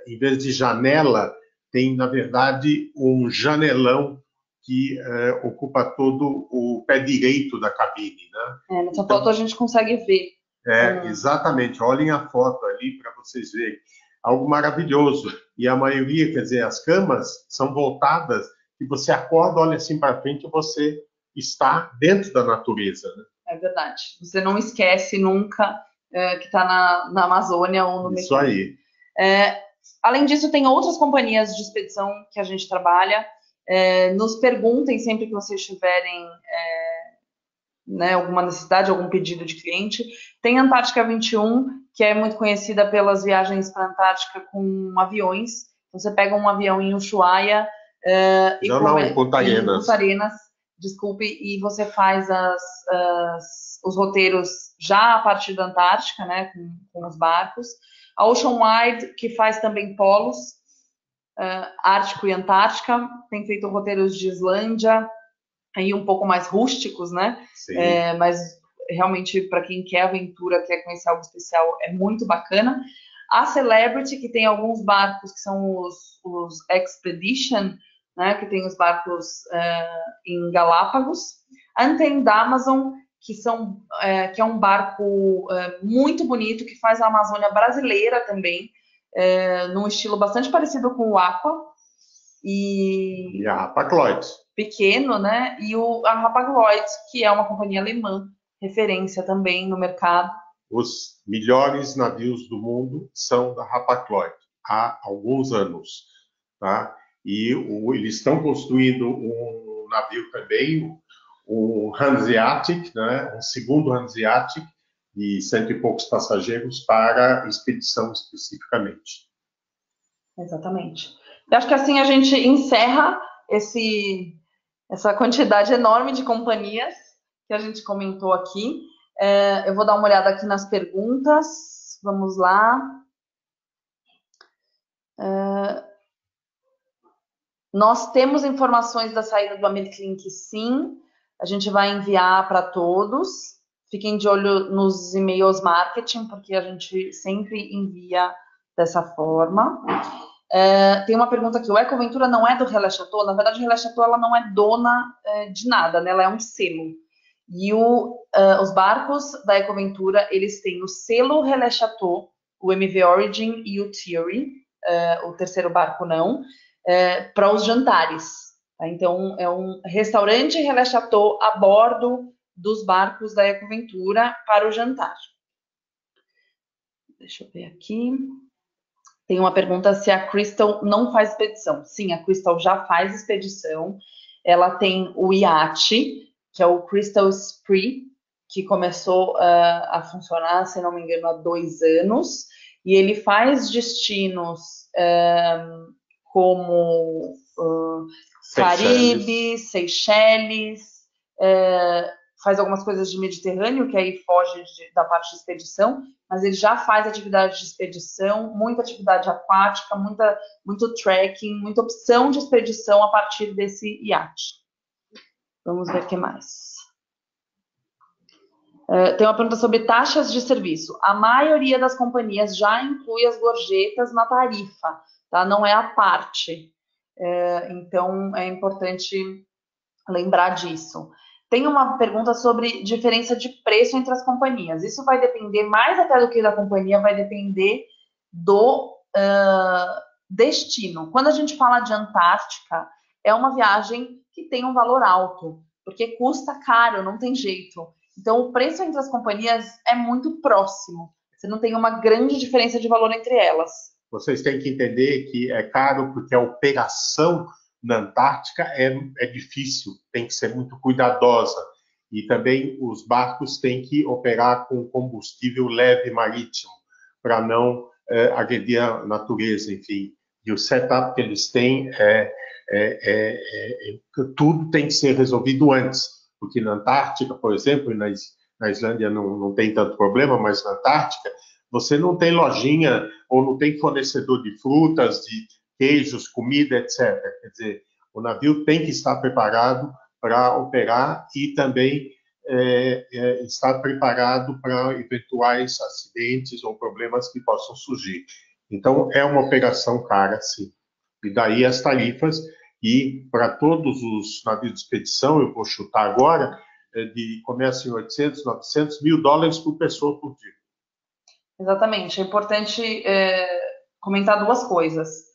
em vez de janela, tem, na verdade, um janelão que ocupa todo o pé direito da cabine, né? Nessa foto a gente consegue ver. Exatamente. Olhem a foto ali para vocês verem. Algo maravilhoso. E a maioria, quer dizer, as camas são voltadas e você acorda, olha assim para frente e você está dentro da natureza, né? É verdade. Você não esquece nunca que está na Amazônia ou no Mekong. Isso aí. Além disso, tem outras companhias de expedição que a gente trabalha. Nos perguntem sempre que vocês tiverem né, alguma necessidade, algum pedido de cliente. Tem a Antártica 21, que é muito conhecida pelas viagens para a Antártica com aviões. Você pega um avião em Ushuaia em Punta Arenas, desculpe, e você faz os roteiros já a partir da Antártica, né, com os barcos. A Ocean Wide, que faz também polos, Ártico e Antártica, tem feito roteiros de Islândia, aí um pouco mais rústicos, né? Mas realmente, para quem quer aventura, quer conhecer algo especial, é muito bacana. A Celebrity, que tem alguns barcos que são os Expedition, né? Que tem os barcos em Galápagos. A Untamed Amazon, que é um barco muito bonito, que faz a Amazônia brasileira também, num estilo bastante parecido com o Aqua. E a Hapag-Lloyd. Pequeno, né? E a Hapag-Lloyd, que é uma companhia alemã, referência também no mercado. Os melhores navios do mundo são da Hapag-Lloyd, há alguns anos, tá? E eles estão construindo um navio também, um Hanseatic, né? Um segundo Hanseatic, de 100 e poucos passageiros, para expedição especificamente. Exatamente. Eu acho que assim a gente encerra essa quantidade enorme de companhias que a gente comentou aqui. Eu vou dar uma olhada aqui nas perguntas. Vamos lá. Nós temos informações da saída do Americlink, sim. A gente vai enviar para todos. Fiquem de olho nos e-mails marketing, porque a gente sempre envia dessa forma. Tem uma pergunta aqui, o Ecoventura não é do Relais Chateau? Na verdade, o Relais Chateau ela não é dona de nada, né? Ela é um selo. E os barcos da Ecoventura, eles têm o selo Relais Chateau, o MV Origin e o Theory, o terceiro barco não, para os jantares. Tá? Então, é um restaurante Relais Chateau a bordo dos barcos da Ecoventura para o jantar. Deixa eu ver aqui. Tem uma pergunta se a Crystal não faz expedição. Sim, a Crystal já faz expedição. Ela tem o iate, que é o Crystal Spree, que começou a funcionar, se não me engano, há 2 anos. E ele faz destinos como Caribe, Seychelles, faz algumas coisas de Mediterrâneo, que aí foge da parte de expedição, mas ele já faz atividade de expedição, muita atividade aquática, muito trekking, muita opção de expedição a partir desse iate. Vamos ver o que mais. Tem uma pergunta sobre taxas de serviço. A maioria das companhias já inclui as gorjetas na tarifa, tá? Não é a parte. Então, é importante lembrar disso. Tem uma pergunta sobre diferença de preço entre as companhias. Isso vai depender mais até do que da companhia, vai depender do destino. Quando a gente fala de Antártica, é uma viagem que tem um valor alto, porque custa caro, não tem jeito. Então, o preço entre as companhias é muito próximo. Você não tem uma grande diferença de valor entre elas. Vocês têm que entender que é caro porque a operação na Antártica é difícil, tem que ser muito cuidadosa. E também os barcos têm que operar com combustível leve marítimo, para não agredir a natureza, enfim. E o setup que eles têm tudo tem que ser resolvido antes, porque na Antártica, por exemplo, e na Islândia não tem tanto problema, mas na Antártica você não tem lojinha ou não tem fornecedor de frutas, de queijos, comida, etc. Quer dizer, o navio tem que estar preparado para operar e também estar preparado para eventuais acidentes ou problemas que possam surgir. Então, é uma operação cara, sim. E daí as tarifas, e para todos os navios de expedição, eu vou chutar agora, começa em 800, 900, $1.000 por pessoa por dia. Exatamente. É importante comentar duas coisas.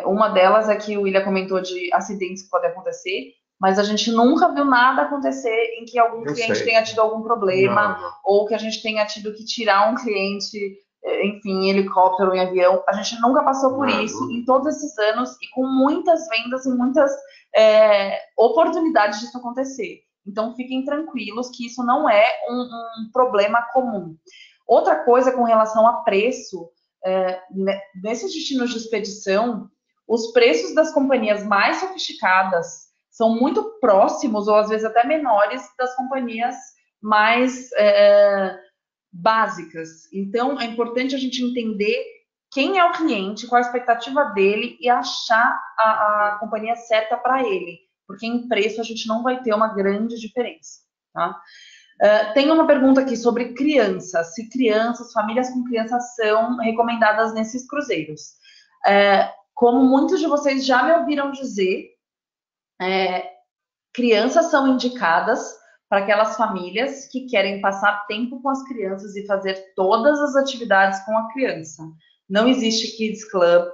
Uma delas é que o William comentou de acidentes que podem acontecer, mas a gente nunca viu nada acontecer em que algum cliente tenha tido algum problema, Não. ou que a gente tenha tido que tirar um cliente, enfim, em helicóptero, em avião. A gente nunca passou por isso em todos esses anos e com muitas vendas e muitas oportunidades disso acontecer. Então, fiquem tranquilos que isso não é um problema comum. Outra coisa com relação a preço, nesses destinos de expedição, os preços das companhias mais sofisticadas são muito próximos, ou às vezes até menores, das companhias mais básicas. Então, é importante a gente entender quem é o cliente, qual a expectativa dele e achar a companhia certa para ele, porque em preço a gente não vai ter uma grande diferença, tá? Tem uma pergunta aqui sobre crianças, se crianças, famílias com crianças são recomendadas nesses cruzeiros. Como muitos de vocês já me ouviram dizer, crianças são indicadas para aquelas famílias que querem passar tempo com as crianças e fazer todas as atividades com a criança. Não existe Kids Club,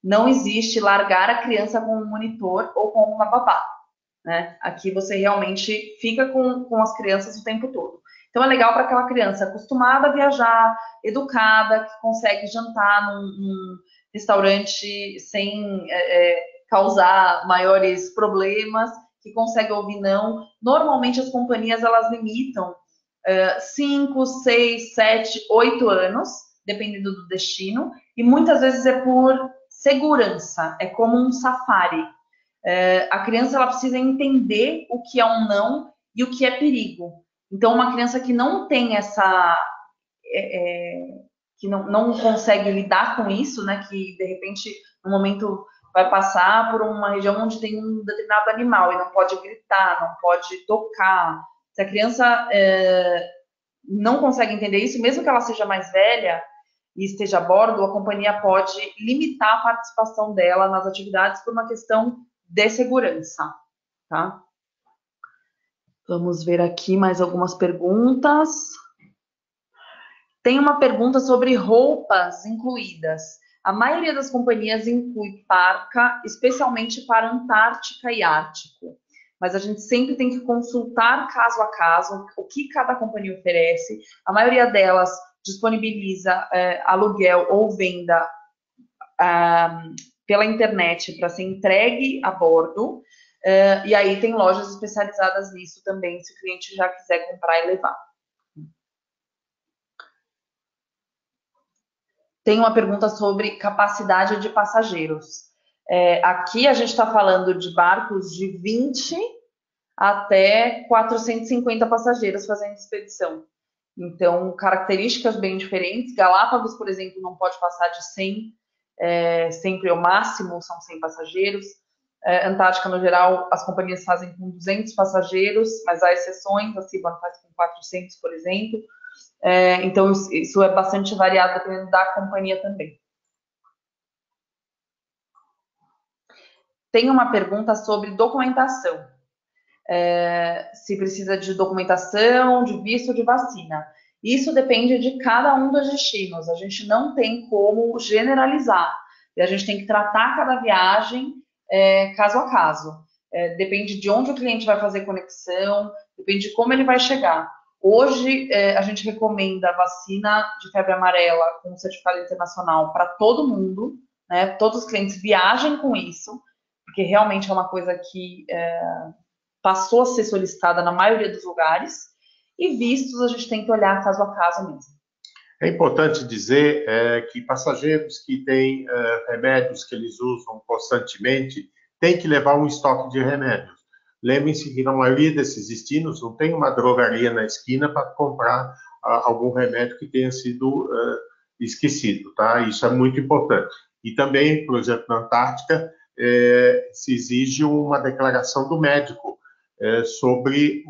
não existe largar a criança com um monitor ou com uma babá. Né? Aqui você realmente fica com as crianças o tempo todo. Então é legal para aquela criança acostumada a viajar, educada, que consegue jantar num restaurante sem causar maiores problemas, que consegue ouvir não. Normalmente as companhias elas limitam 5, 6, 7, 8 anos, dependendo do destino, e muitas vezes é por segurança, é como um safari. A criança ela precisa entender o que é um não e o que é perigo. Então, uma criança que não tem essa... que não consegue lidar com isso, né? Que, de repente, no momento vai passar por uma região onde tem um determinado animal e não pode gritar, não pode tocar. Se a criança não consegue entender isso, mesmo que ela seja mais velha e esteja a bordo, a companhia pode limitar a participação dela nas atividades por uma questão de segurança, tá? Vamos ver aqui mais algumas perguntas. Tem uma pergunta sobre roupas incluídas. A maioria das companhias inclui parca, especialmente para Antártica e Ártico. Mas a gente sempre tem que consultar caso a caso o que cada companhia oferece. A maioria delas disponibiliza aluguel ou venda pela internet para ser entregue a bordo. E aí tem lojas especializadas nisso também, se o cliente já quiser comprar e levar. Tem uma pergunta sobre capacidade de passageiros. Aqui a gente está falando de barcos de 20 até 450 passageiros fazendo expedição. Então, características bem diferentes. Galápagos, por exemplo, não pode passar de 100, sempre o máximo são 100 passageiros. Antártica, no geral, as companhias fazem com 200 passageiros, mas há exceções, a Cibor faz com 400, por exemplo. Então, isso é bastante variado dependendo da companhia também. Tem uma pergunta sobre documentação. Se precisa de documentação, de visto, de vacina. Isso depende de cada um dos destinos. A gente não tem como generalizar. E a gente tem que tratar cada viagem caso a caso. Depende de onde o cliente vai fazer conexão, depende de como ele vai chegar. Hoje, a gente recomenda a vacina de febre amarela com certificado internacional para todo mundo, né? Todos os clientes viajem com isso, porque realmente é uma coisa que passou a ser solicitada na maioria dos lugares, e vistos a gente tem que olhar caso a caso mesmo. É importante dizer que passageiros que têm remédios que eles usam constantemente têm que levar um estoque de remédios. Lembrem-se que na maioria desses destinos não tem uma drogaria na esquina para comprar algum remédio que tenha sido esquecido, tá? Isso é muito importante. E também, por exemplo, na Antártica, se exige uma declaração do médico sobre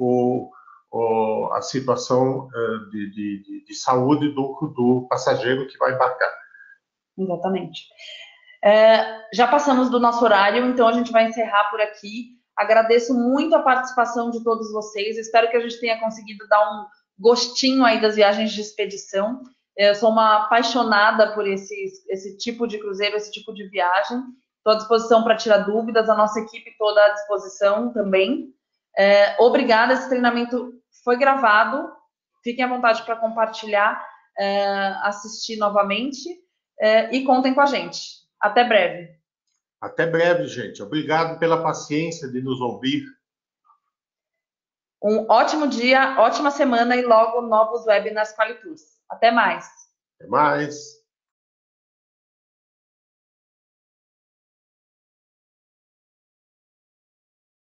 a situação de saúde do passageiro que vai embarcar. Exatamente. Já passamos do nosso horário, então a gente vai encerrar por aqui. Agradeço muito a participação de todos vocês. Espero que a gente tenha conseguido dar um gostinho aí das viagens de expedição. Eu sou uma apaixonada por esse tipo de cruzeiro, esse tipo de viagem. Estou à disposição para tirar dúvidas, a nossa equipe toda à disposição também. Obrigada, esse treinamento foi gravado. Fiquem à vontade para compartilhar, assistir novamente e contem com a gente. Até breve. Até breve, gente. Obrigado pela paciência de nos ouvir. Um ótimo dia, ótima semana e logo novos webinars Qualitours. Até mais. Até mais.